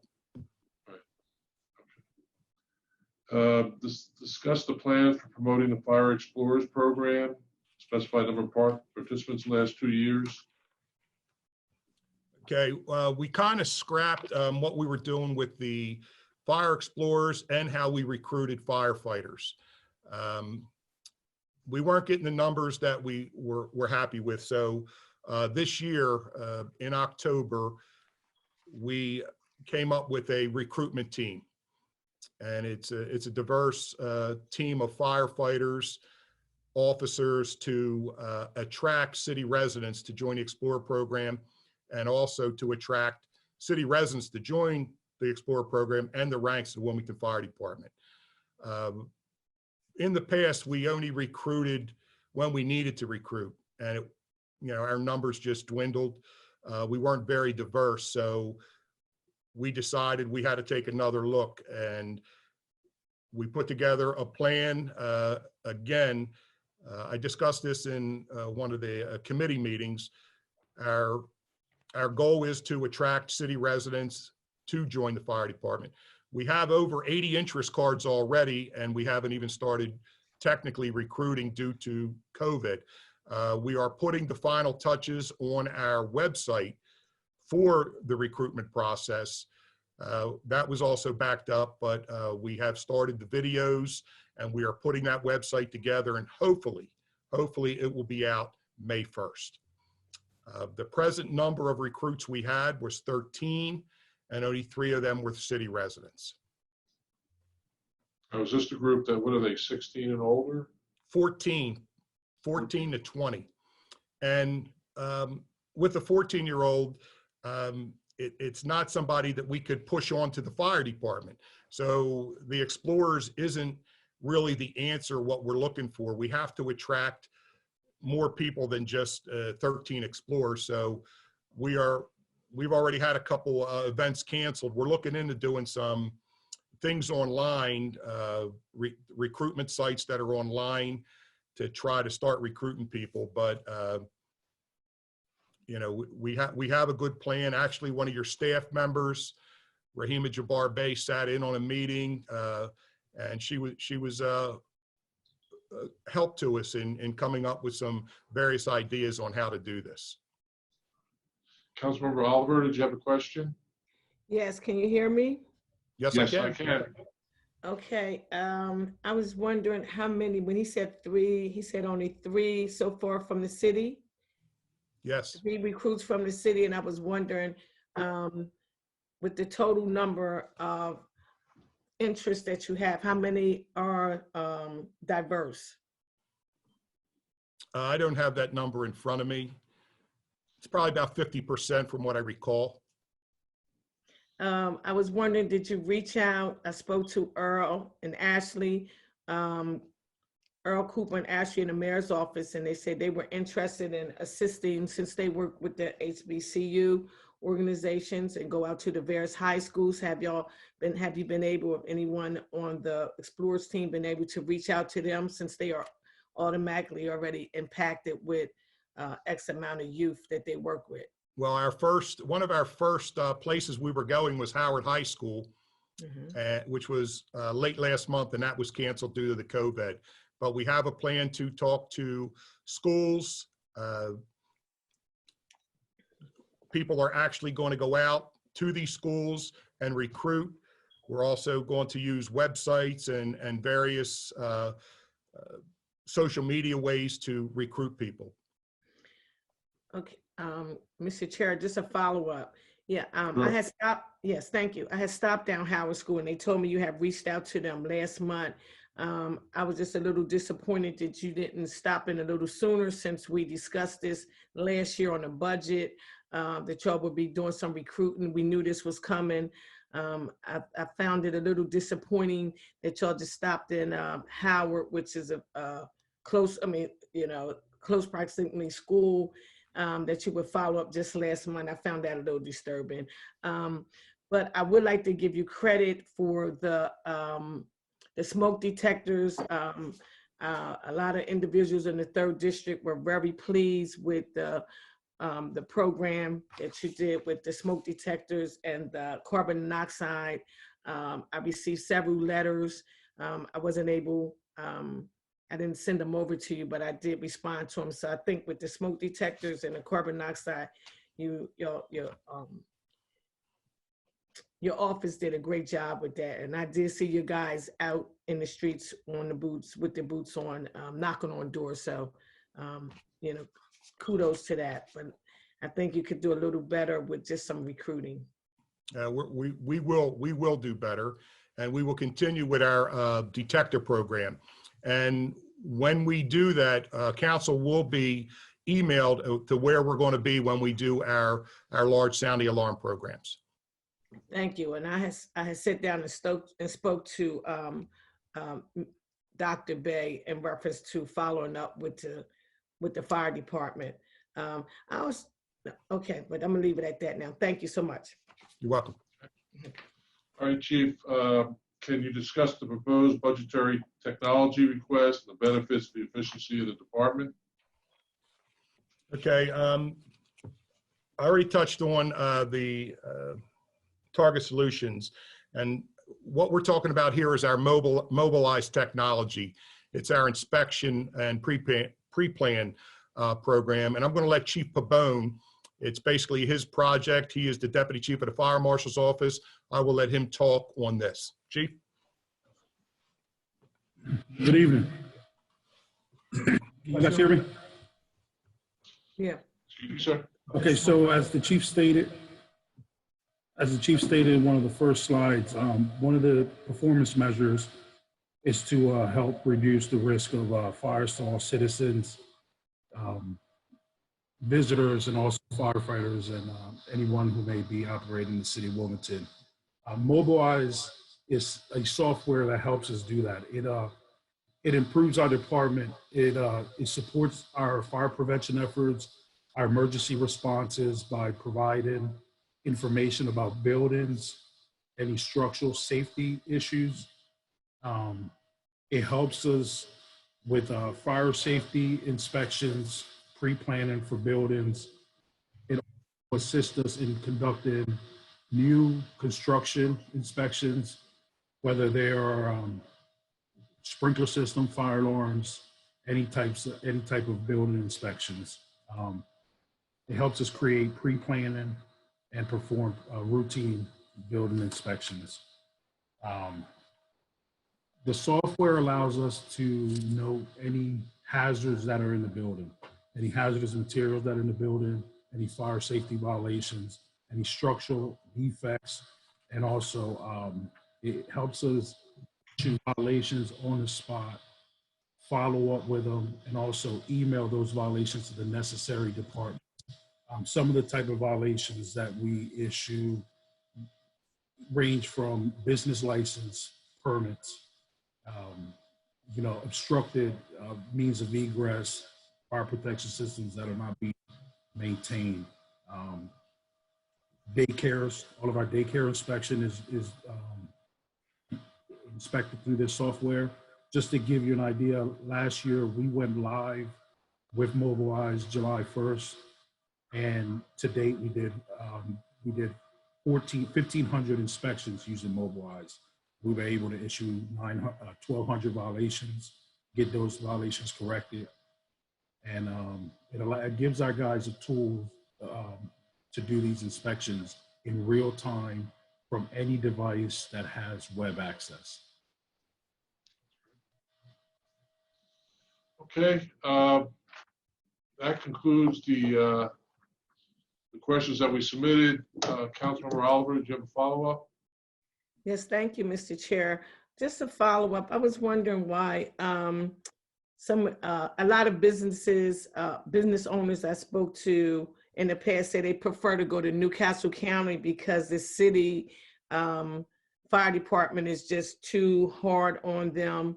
Discuss the plans for promoting the Fire Explorers program, specify number of participants in the last 2 years. Okay, we kind of scrapped what we were doing with the fire explorers and how we recruited firefighters. We weren't getting the numbers that we were happy with. So this year in October, we came up with a recruitment team, and it's a diverse team of firefighters, officers to attract city residents to join the Explorer program, and also to attract city residents to join the Explorer program and the ranks of the Wilmington Fire Department. In the past, we only recruited when we needed to recruit, and our numbers just dwindled. We weren't very diverse, so we decided we had to take another look, and we put together a plan. Again, I discussed this in one of the committee meetings. Our goal is to attract city residents to join the fire department. We have over 80 interest cards already, and we haven't even started technically recruiting due to COVID. We are putting the final touches on our website for the recruitment process. That was also backed up, but we have started the videos, and we are putting that website together, and hopefully it will be out May 1st. The present number of recruits we had was 13, and only 3 of them were city residents. Now, is this the group that, what are they, 16 and older? 14 to 20. And with a 14-year-old, it's not somebody that we could push on to the fire department. So the Explorers isn't really the answer, what we're looking for. We have to attract more people than just 13 Explorers. So we've already had a couple events canceled. We're looking into doing some things online, recruitment sites that are online to try to start recruiting people. But we have a good plan. Actually, one of your staff members, Rahima Jabbar Bey, sat in on a meeting, and she was help to us in coming up with some various ideas on how to do this. Councilmember Oliver, did you have a question? Yes, can you hear me? Yes, I can. Okay, I was wondering how many, when he said 3, he said only 3 so far from the city? Yes. 3 recruits from the city, and I was wondering, with the total number of interests that you have, how many are diverse? I don't have that number in front of me. It's probably about 50% from what I recall. I was wondering, did you reach out? I spoke to Earl and Ashley, Earl Cooper and Ashley in the mayor's office, and they said they were interested in assisting since they work with the HBCU organizations and go out to the various high schools. Have you been able, or anyone on the Explorers team been able to reach out to them since they are automatically already impacted with X amount of youth that they work with? Well, one of our first places we were going was Howard High School, which was late last month, and that was canceled due to the COVID. But we have a plan to talk to schools. People are actually going to go out to these schools and recruit. We're also going to use websites and various social media ways to recruit people. Okay, Mr. Chair, just a follow-up. Yeah, Sure. I had stopped, yes, thank you. I had stopped down Howard School, and they told me you have reached out to them last month. I was just a little disappointed that you didn't stop in a little sooner, since we discussed this last year on the budget, that y'all would be doing some recruiting. We knew this was coming. I found it a little disappointing that y'all just stopped in Howard, which is a close proximity school, that you would follow up just last month. I found that a little disturbing. But I would like to give you credit for the smoke detectors. A lot of individuals in the 3rd district were very pleased with the program that you did with the smoke detectors and the carbon monoxide. I received several letters. I wasn't able, I didn't send them over to you, but I did respond to them. So I think with the smoke detectors and the carbon monoxide, your office did a great job with that. And I did see you guys out in the streets on the boots, with the boots on, knocking on doors. So, you know, kudos to that. But I think you could do a little better with just some recruiting. We will do better, and we will continue with our detector program. And when we do that, council will be emailed to where we're going to be when we do our large sounding alarm programs. Thank you. And I had sat down and spoke to Dr. Bay in reference to following up with the fire department. Okay, but I'm gonna leave it at that now. Thank you so much. You're welcome. All right, Chief, can you discuss the proposed budgetary technology request and the benefits of the efficiency of the department? Okay, I already touched on the Target Solutions, and what we're talking about here is our mobilized technology. It's our inspection and pre-plan program, and I'm going to let Chief Pabon. It's basically his project. He is the Deputy Chief of the Fire Marshal's Office. I will let him talk on this. Chief? Good evening. You guys hear me? Yeah. Excuse me, sir. Okay, so as the chief stated in one of the first slides, one of the performance measures is to help reduce the risk of fires to all citizens, visitors, and also firefighters and anyone who may be operating in the city of Wilmington. Mobilize is a software that helps us do that. It improves our department. It supports our fire prevention efforts, our emergency responses by providing information about buildings, any structural safety issues. It helps us with fire safety inspections, pre-planning for buildings. It assists us in conducting new construction inspections, whether they are sprinkler system, fire alarms, any type of building inspections. It helps us create pre-planning and perform routine building inspections. The software allows us to know any hazards that are in the building, any hazardous materials that are in the building, any fire safety violations, any structural defects, and also it helps us issue violations on the spot, follow up with them, and also email those violations to the necessary department. Some of the type of violations that we issue range from business license permits, obstructed means of egress, fire protection systems that are not being maintained. Daycares, all of our daycare inspection is inspected through this software. Just to give you an idea, last year we went live with Mobilize July 1st, and to date we did 1,500 inspections using Mobilize. We were able to issue 1,200 violations, get those violations corrected, and it gives our guys a tool to do these inspections in real time from any device that has web access. Okay, that concludes the questions that we submitted. Councilmember Oliver, did you have a follow-up? Yes, thank you, Mr. Chair. Just a follow-up. I was wondering why a lot of business owners I spoke to in the past say they prefer to go to Newcastle County because the city fire department is just too hard on them.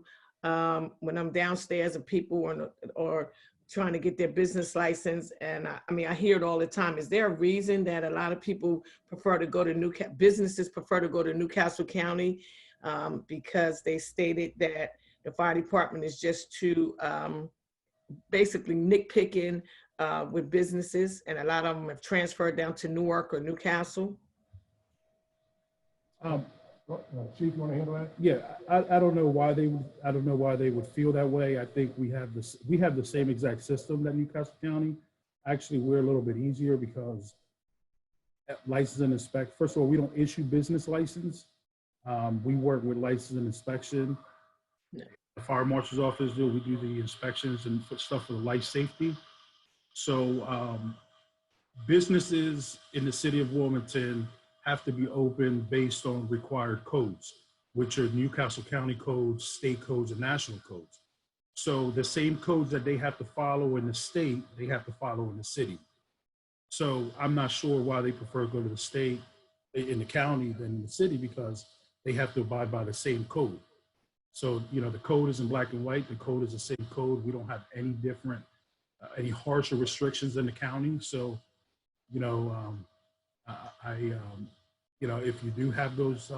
When I'm downstairs and people are trying to get their business license, and I hear it all the time. Is there a reason that a lot of people prefer to go to businesses prefer to go to Newcastle County because they stated that the fire department is just too basically nitpicking with businesses, and a lot of them have transferred down to Newark or Newcastle? Chief, you want to handle that? Yeah, I don't know why they would. I don't know why they would feel that way. I think we have this. We have the same exact system that Newcastle County. Actually, we're a little bit easier because license and inspect. First of all, we don't issue business license. We work with license and inspection. The fire marshal's office do. We do the inspections and stuff for the life safety. So businesses in the city of Wilmington have to be open based on required codes, which are Newcastle County codes, state codes, and national codes. So the same codes that they have to follow in the state, they have to follow in the city. So I'm not sure why they prefer to go to the state in the county than in the city, because they have to abide by the same code. So, you know, the code is in black and white. The code is the same code. We don't have any different, any harsher restrictions in the county. So, you know, you know, if you do have those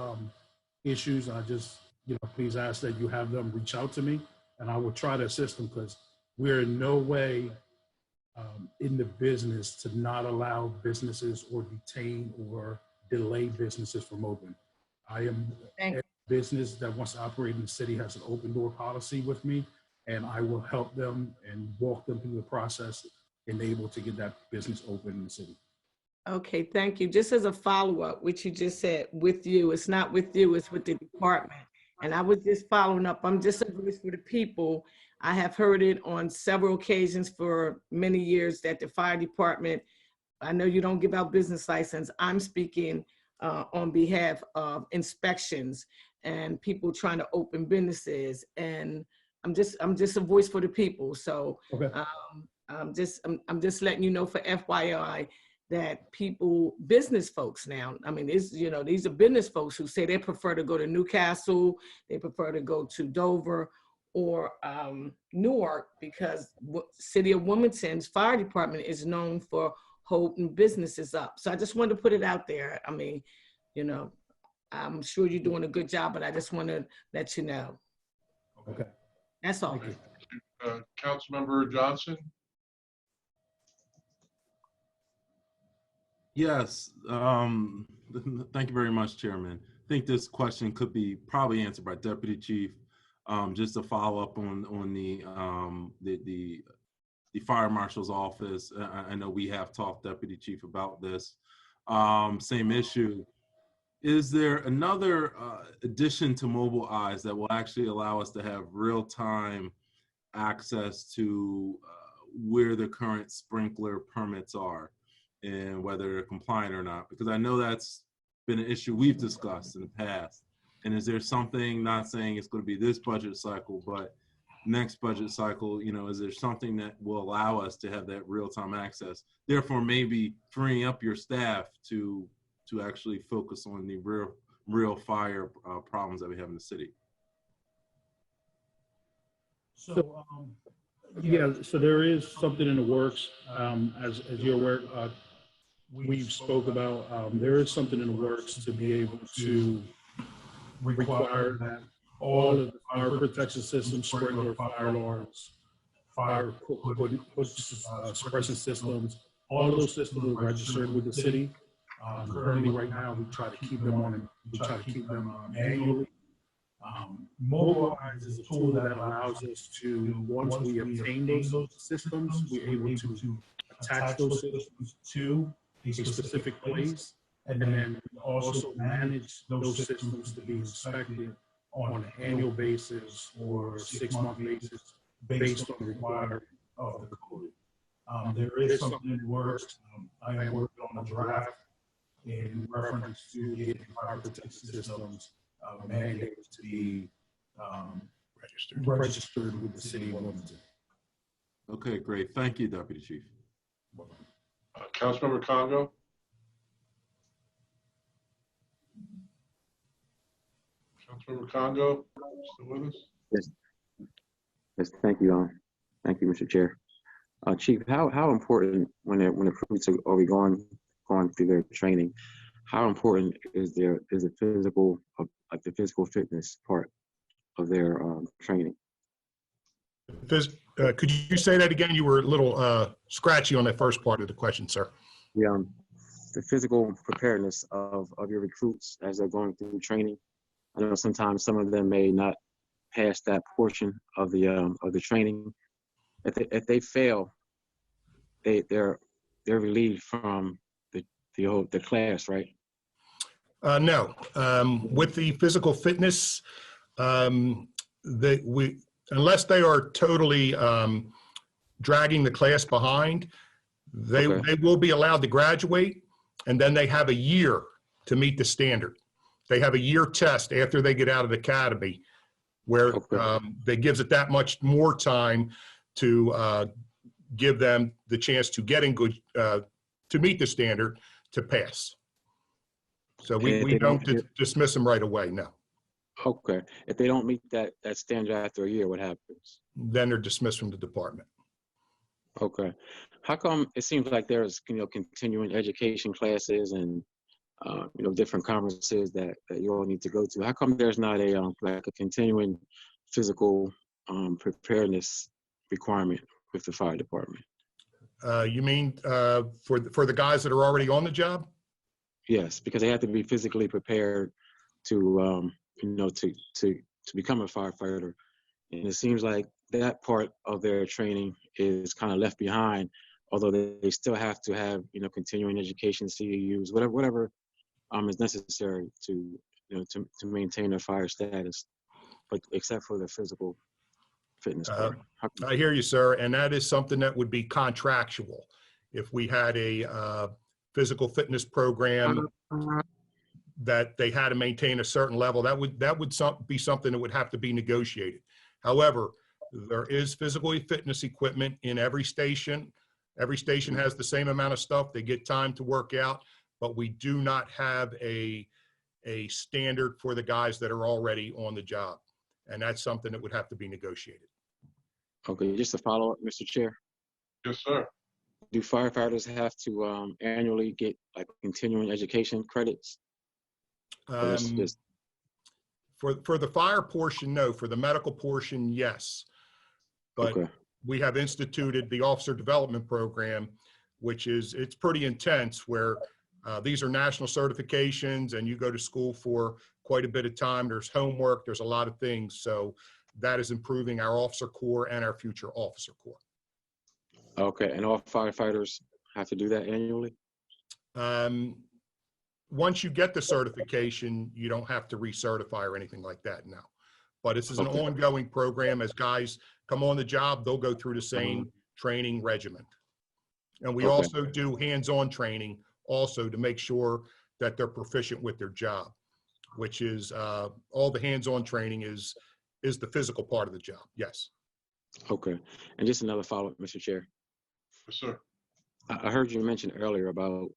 issues, I just, you know, please ask that you have them reach out to me, and I will try to assist them, because we're in no way in the business to not allow businesses or detain or delay businesses from open. I am a business that wants to operate in the city has an open door policy with me, and I will help them and walk them through the process and able to get that business open in the city. Okay, thank you. Just as a follow-up, which you just said, with you, it's not with you, it's with the department. And I was just following up. I'm just a voice for the people. I have heard it on several occasions for many years that the fire department, I know you don't give out business license. I'm speaking on behalf of inspections and people trying to open businesses. And I'm just a voice for the people. So okay. I'm just letting you know for FYI that people, business folks now, I mean, it's, you know, these are business folks who say they prefer to go to Newcastle, they prefer to go to Dover or Newark, because City of Wilmington's fire department is known for holding businesses up. So I just wanted to put it out there. I mean, you know, I'm sure you're doing a good job, but I just want to let you know. Okay. That's all. Councilmember Johnson? Yes, thank you very much, Chairman. I think this question could be probably answered by Deputy Chief. Just to follow up on the Fire Marshal's office. I know we have talked, Deputy Chief, about this. Same issue. Is there another addition to Mobile Eyes that will actually allow us to have real-time access to where the current sprinkler permits are and whether they're compliant or not? Because I know that's been an issue we've discussed in the past. And is there something, not saying it's going to be this budget cycle, but next budget cycle, you know, is there something that will allow us to have that real-time access? Therefore, maybe freeing up your staff to actually focus on the real fire problems that we have in the city. So, yeah, so there is something in the works. As you're aware, we've spoke about, there is something in the works to be able to require that all of the fire protection systems, sprinkler, fire alarms, fire suppression systems, all of those systems are registered with the city. Currently, right now, we try to keep them on, we try to keep them annually. Mobile Eyes is a tool that allows us to, once we obtain those systems, we're able to attach those systems to a specific place, and then also manage those systems to be inspected on an annual basis or 6-month basis based on the requirement of the code. There is something in the works. I am working on a draft in reference to getting fire protection systems mandated to be registered with the city of Wilmington. Okay, great. Thank you, Deputy Chief. Councilmember Congo? Councilmember Congo, still with us? Yes. Yes. Thank you. Thank you, Mr. Chair. Chief, how important when the recruits are going through their training, how important is the physical, like the physical fitness part of their training? Could you say that again? You were a little scratchy on that first part of the question, sir. The physical preparedness of your recruits as they're going through training. I know sometimes some of them may not pass that portion of the training. If they fail, they're relieved from the class, right? No, with the physical fitness, unless they are totally dragging the class behind, they will be allowed to graduate, and then they have a year to meet the standard. They have a year test after they get out of the academy, where that gives it that much more time to give them the chance to get in good, to meet the standard, to pass. So we don't dismiss them right away, no. Okay. If they don't meet that standard after a year, what happens? Then they're dismissed from the department. Okay. How come it seems like there's, continuing education classes and, different conferences that you all need to go to? How come there's not a, like a continuing physical preparedness requirement with the fire department? You mean for the guys that are already on the job? Yes, because they have to be physically prepared to, to become a firefighter. And it seems like that part of their training is kind of left behind, although they still have to have, continuing education, CEUs, whatever is necessary to maintain their fire status, but except for the physical fitness part. I hear you, sir, and that is something that would be contractual. If we had a physical fitness program that they had to maintain a certain level, that would be something that would have to be negotiated. However, there is physical fitness equipment in every station. Every station has the same amount of stuff. They get time to work out, but we do not have a standard for the guys that are already on the job. And that's something that would have to be negotiated. Okay, just a follow-up, Mr. Chair. Yes, sir. Do firefighters have to annually get like continuing education credits? For the fire portion, no. For the medical portion, yes. But we have instituted the officer development program, which it's pretty intense, where these are national certifications and you go to school for quite a bit of time. There's homework, there's a lot of things. So that is improving our officer corps and our future officer corps. Okay, and all firefighters have to do that annually? Once you get the certification, you don't have to recertify or anything like that now. But this is an ongoing program. As guys come on the job, they'll go through the same training regimen. And we also do hands-on training also to make sure that they're proficient with their job, which is all the hands-on training is the physical part of the job. Yes. Okay. And just another follow-up, Mr. Chair. Yes, sir. I heard you mention earlier about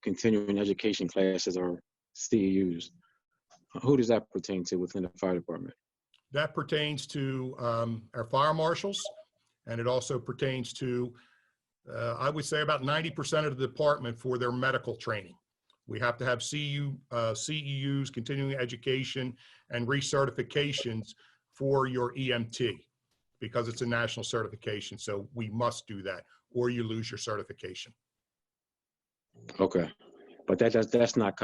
continuing education classes or CEUs. Who does that pertain to within the fire department? That pertains to our fire marshals, and it also pertains to, I would say, about 90% of the department for their medical training. We have to have CEUs, continuing education, and recertifications for your EMT because it's a national certification. So we must do that, or you lose your certification. Okay, but that's not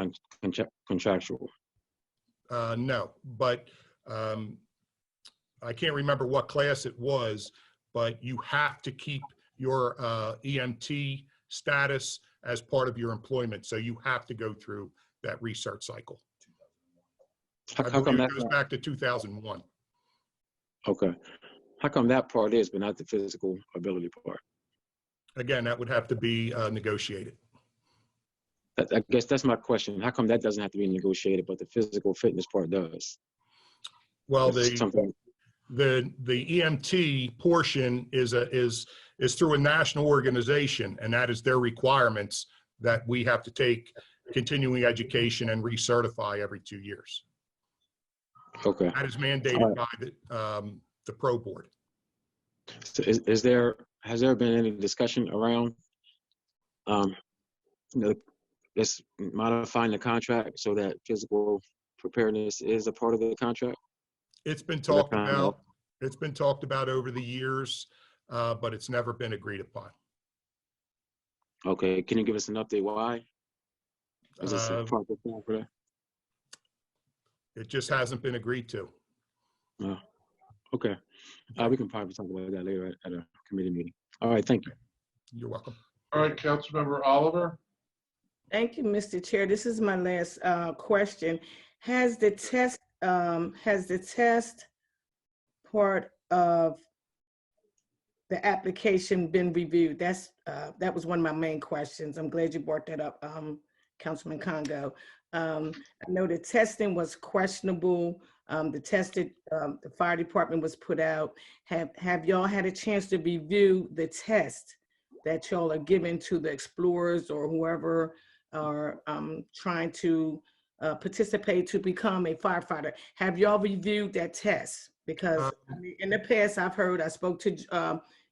contractual. No, but I can't remember what class it was, but you have to keep your EMT status as part of your employment. So you have to go through that research cycle. I believe it goes back to 2001. Okay. How come that part is, but not the physical ability part? Again, that would have to be negotiated. I guess that's my question. How come that doesn't have to be negotiated, but the physical fitness part does? Well, the EMT portion is through a national organization, and that is their requirements that we have to take continuing education and recertify every 2 years. Okay. That is mandated by the pro board. So has there been any discussion around just modifying the contract so that physical preparedness is a part of the contract? It's been talked about. It's been talked about over the years, but it's never been agreed upon. Okay, can you give us an update why? Is this a part of the plan for that? It just hasn't been agreed to. Okay. We can probably talk about that later at a committee meeting. All right, thank you. You're welcome. All right, Councilmember Oliver. Thank you, Mr. Chair. This is my last question. Has the test part of the application been reviewed? That was one of my main questions. I'm glad you brought that up, Councilman Congo. I know the testing was questionable. The fire department was put out. Have y'all had a chance to review the test that y'all are giving to the explorers or whoever are trying to participate to become a firefighter? Have y'all reviewed that test? Because in the past, I spoke to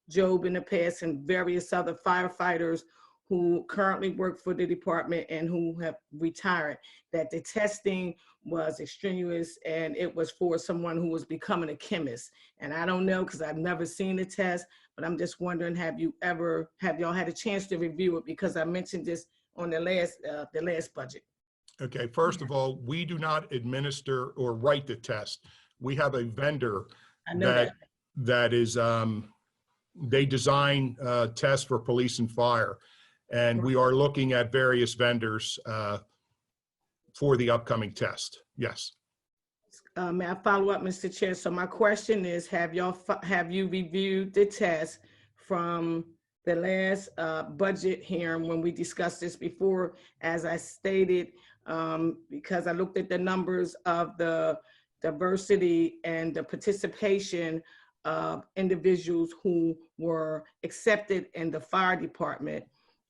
Job in the past and various other firefighters who currently work for the department and who have retired, that the testing was extraneous and it was for someone who was becoming a chemist. And I don't know, because I've never seen the test, but I'm just wondering, have y'all had a chance to review it? Because I mentioned this on the last budget. Okay, first of all, we do not administer or write the test. We have a vendor that is, they design tests for police and fire. And we are looking at various vendors for the upcoming test. Yes. May I follow up, Mr. Chair? So my question is, have you reviewed the test from the last budget hearing when we discussed this before? As I stated, because I looked at the numbers of the diversity and the participation of individuals who were accepted in the fire department.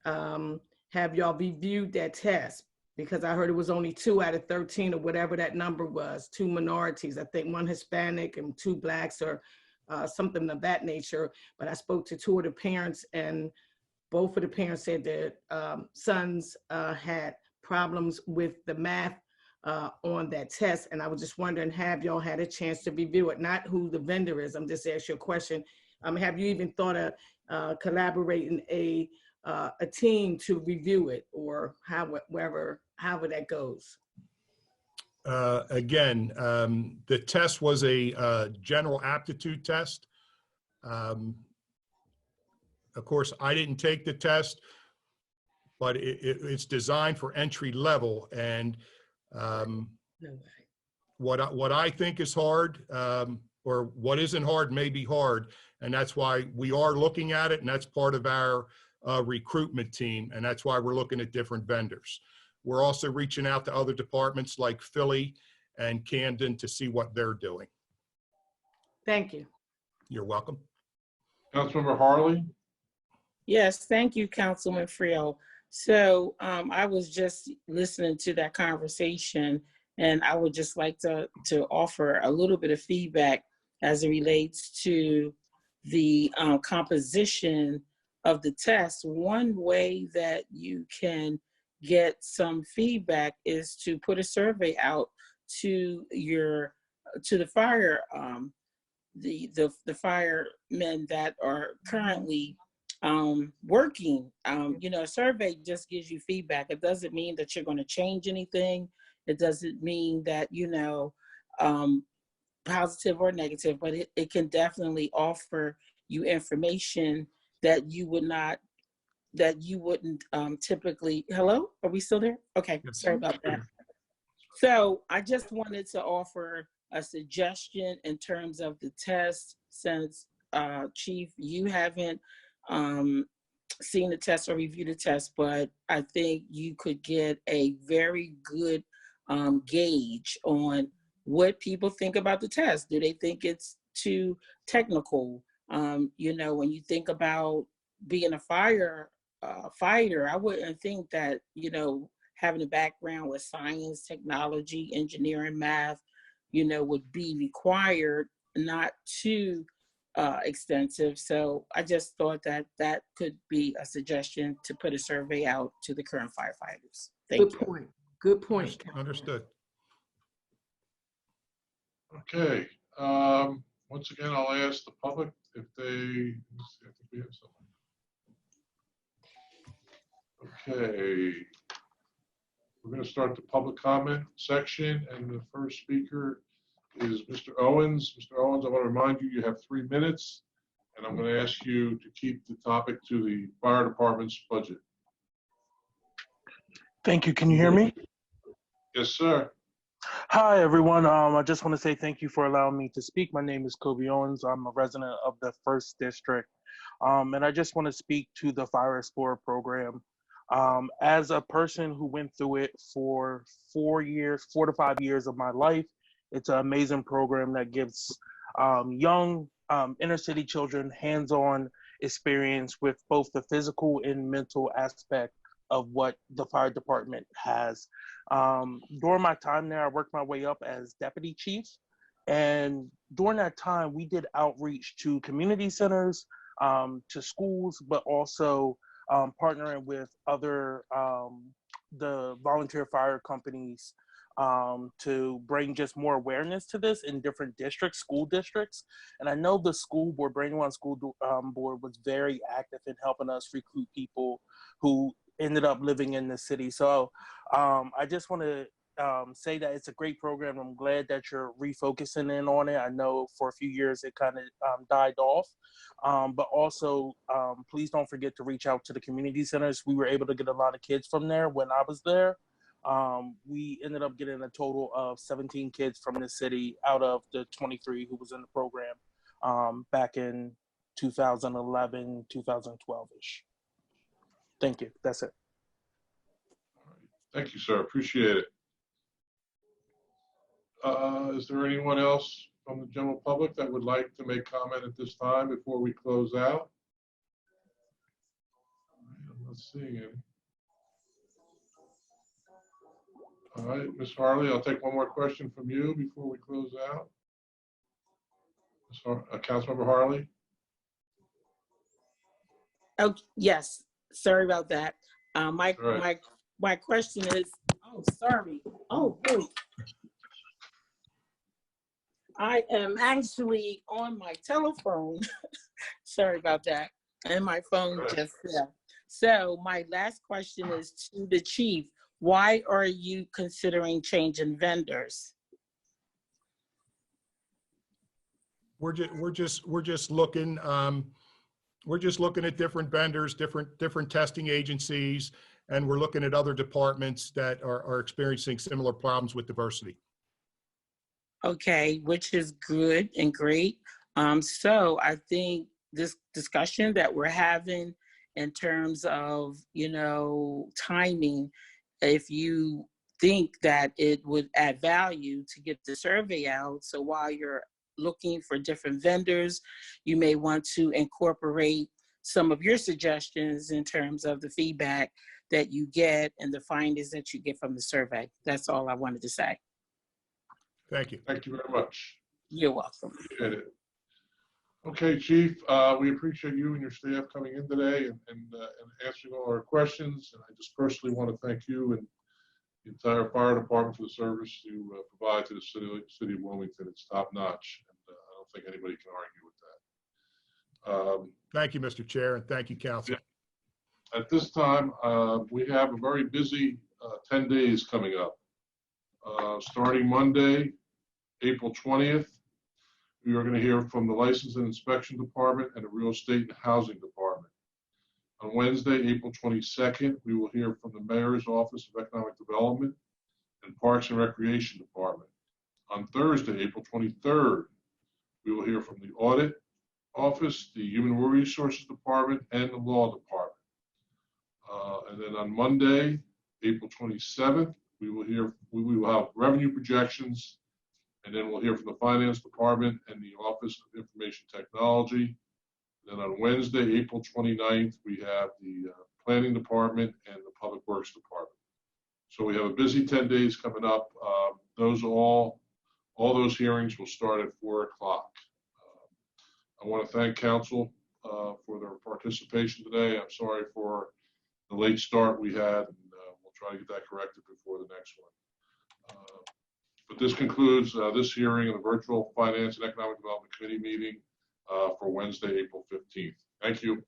Have y'all reviewed that test? Because I heard it was only 2 out of 13 or whatever that number was, 2 minorities, I think 1 Hispanic and 2 Blacks or something of that nature. But I spoke to 2 of the parents and both of the parents said that sons had problems with the math on that test. And I was just wondering, have y'all had a chance to review it? Not who the vendor is, I'm just asking you a question. Have you even thought of collaborating a team to review it, or however that goes? Again, the test was a general aptitude test. Of course, I didn't take the test, but it's designed for entry level. And what I think is hard, or what isn't hard may be hard. And that's why we are looking at it. And that's part of our recruitment team. And that's why we're looking at different vendors. We're also reaching out to other departments like Philly and Camden to see what they're doing. Thank you. You're welcome. Councilmember Harley? Yes, thank you, Councilman Friel. So I was just listening to that conversation, and I would just like to offer a little bit of feedback as it relates to the composition of the test. One way that you can get some feedback is to put a survey out to the fire the firemen that are currently working. A survey just gives you feedback. It doesn't mean that you're going to change anything. It doesn't mean that positive or negative, but it can definitely offer you information that you wouldn't typically. Hello, are we still there? Okay, sorry about that. So I just wanted to offer a suggestion in terms of the test, since Chief, you haven't seen the test or reviewed the test, but I think you could get a very good gauge on what people think about the test. Do they think it's too technical? When you think about being a fighter, I wouldn't think that, having a background with science, technology, engineering, math, would be required, not too extensive. So I just thought that could be a suggestion to put a survey out to the current firefighters. Thank you. Good point. Good point. Understood. Okay. Once again, I'll ask the public if they, let's see, I think we have something. Okay. We're going to start the public comment section, and the first speaker is Mr. Owens. Mr. Owens, I want to remind you, you have 3 minutes, and I'm going to ask you to keep the topic to the fire department's budget. Thank you. Can you hear me? Yes, sir. Hi, everyone. I just want to say thank you for allowing me to speak. My name is Kobe Owens. I'm a resident of the 1st District. And I just want to speak to the Fire Explorer program. As a person who went through it for 4 to 5 years of my life, it's an amazing program that gives young inner city children hands-on experience with both the physical and mental aspect of what the fire department has. During my time there, I worked my way up as deputy chief. And during that time, we did outreach to community centers, to schools, but also partnering with other, the volunteer fire companies to bring just more awareness to this in different districts, school districts. And I know the school board, Brandywine School Board, was very active in helping us recruit people who ended up living in the city. So I just want to say that it's a great program. I'm glad that you're refocusing in on it. I know for a few years it kind of died off, but also please don't forget to reach out to the community centers. We were able to get a lot of kids from there when I was there. We ended up getting a total of 17 kids from the city out of the 23 who was in the program back in 2011, 2012-ish. Thank you. That's it. Thank you, sir. Appreciate it. Is there anyone else from the general public that would like to make comment at this time before we close out? I'm not seeing any. All right, Ms. Harley, I'll take one more question from you before we close out. Councilmember Harley? Oh, yes. Sorry about that. My question is, oh, sorry. Oh, wait. I am actually on my telephone. Sorry about that. And my phone just fell. So my last question is to the chief. Why are you considering changing vendors? We're just looking at different vendors, different testing agencies, and we're looking at other departments that are experiencing similar problems with diversity. Okay, which is good and great. So I think this discussion that we're having in terms of, timing, if you think that it would add value to get the survey out, so while you're looking for different vendors, you may want to incorporate some of your suggestions in terms of the feedback that you get and the findings that you get from the survey. That's all I wanted to say. Thank you. Thank you very much. You're welcome. Appreciate it. Okay, Chief, we appreciate you and your staff coming in today and answering all our questions. And I just personally want to thank you and the entire fire department for the service you provide to the city of Wilmington. It's top notch, and I don't think anybody can argue with that. Thank you, Mr. Chair, and thank you, Council. At this time, we have a very busy 10 days coming up. Starting Monday, April 20th, we are going to hear from the License and Inspection Department and the Real Estate and Housing Department. On Wednesday, April 22nd, we will hear from the Mayor's Office of Economic Development and Parks and Recreation Department. On Thursday, April 23rd, we will hear from the Audit Office, the Human Resources Department, and the Law Department. And then on Monday, April 27th, we will have revenue projections, and then we'll hear from the Finance Department and the Office of Information Technology. Then on Wednesday, April 29th, we have the Planning Department and the Public Works Department. So we have a busy 10 days coming up. All those hearings will start at 4 o'clock. I want to thank Council for their participation today. I'm sorry for the late start we had, and we'll try to get that corrected before the next one. But this concludes this hearing of the Virtual Finance and Economic Development Committee meeting for Wednesday, April 15th. Thank you.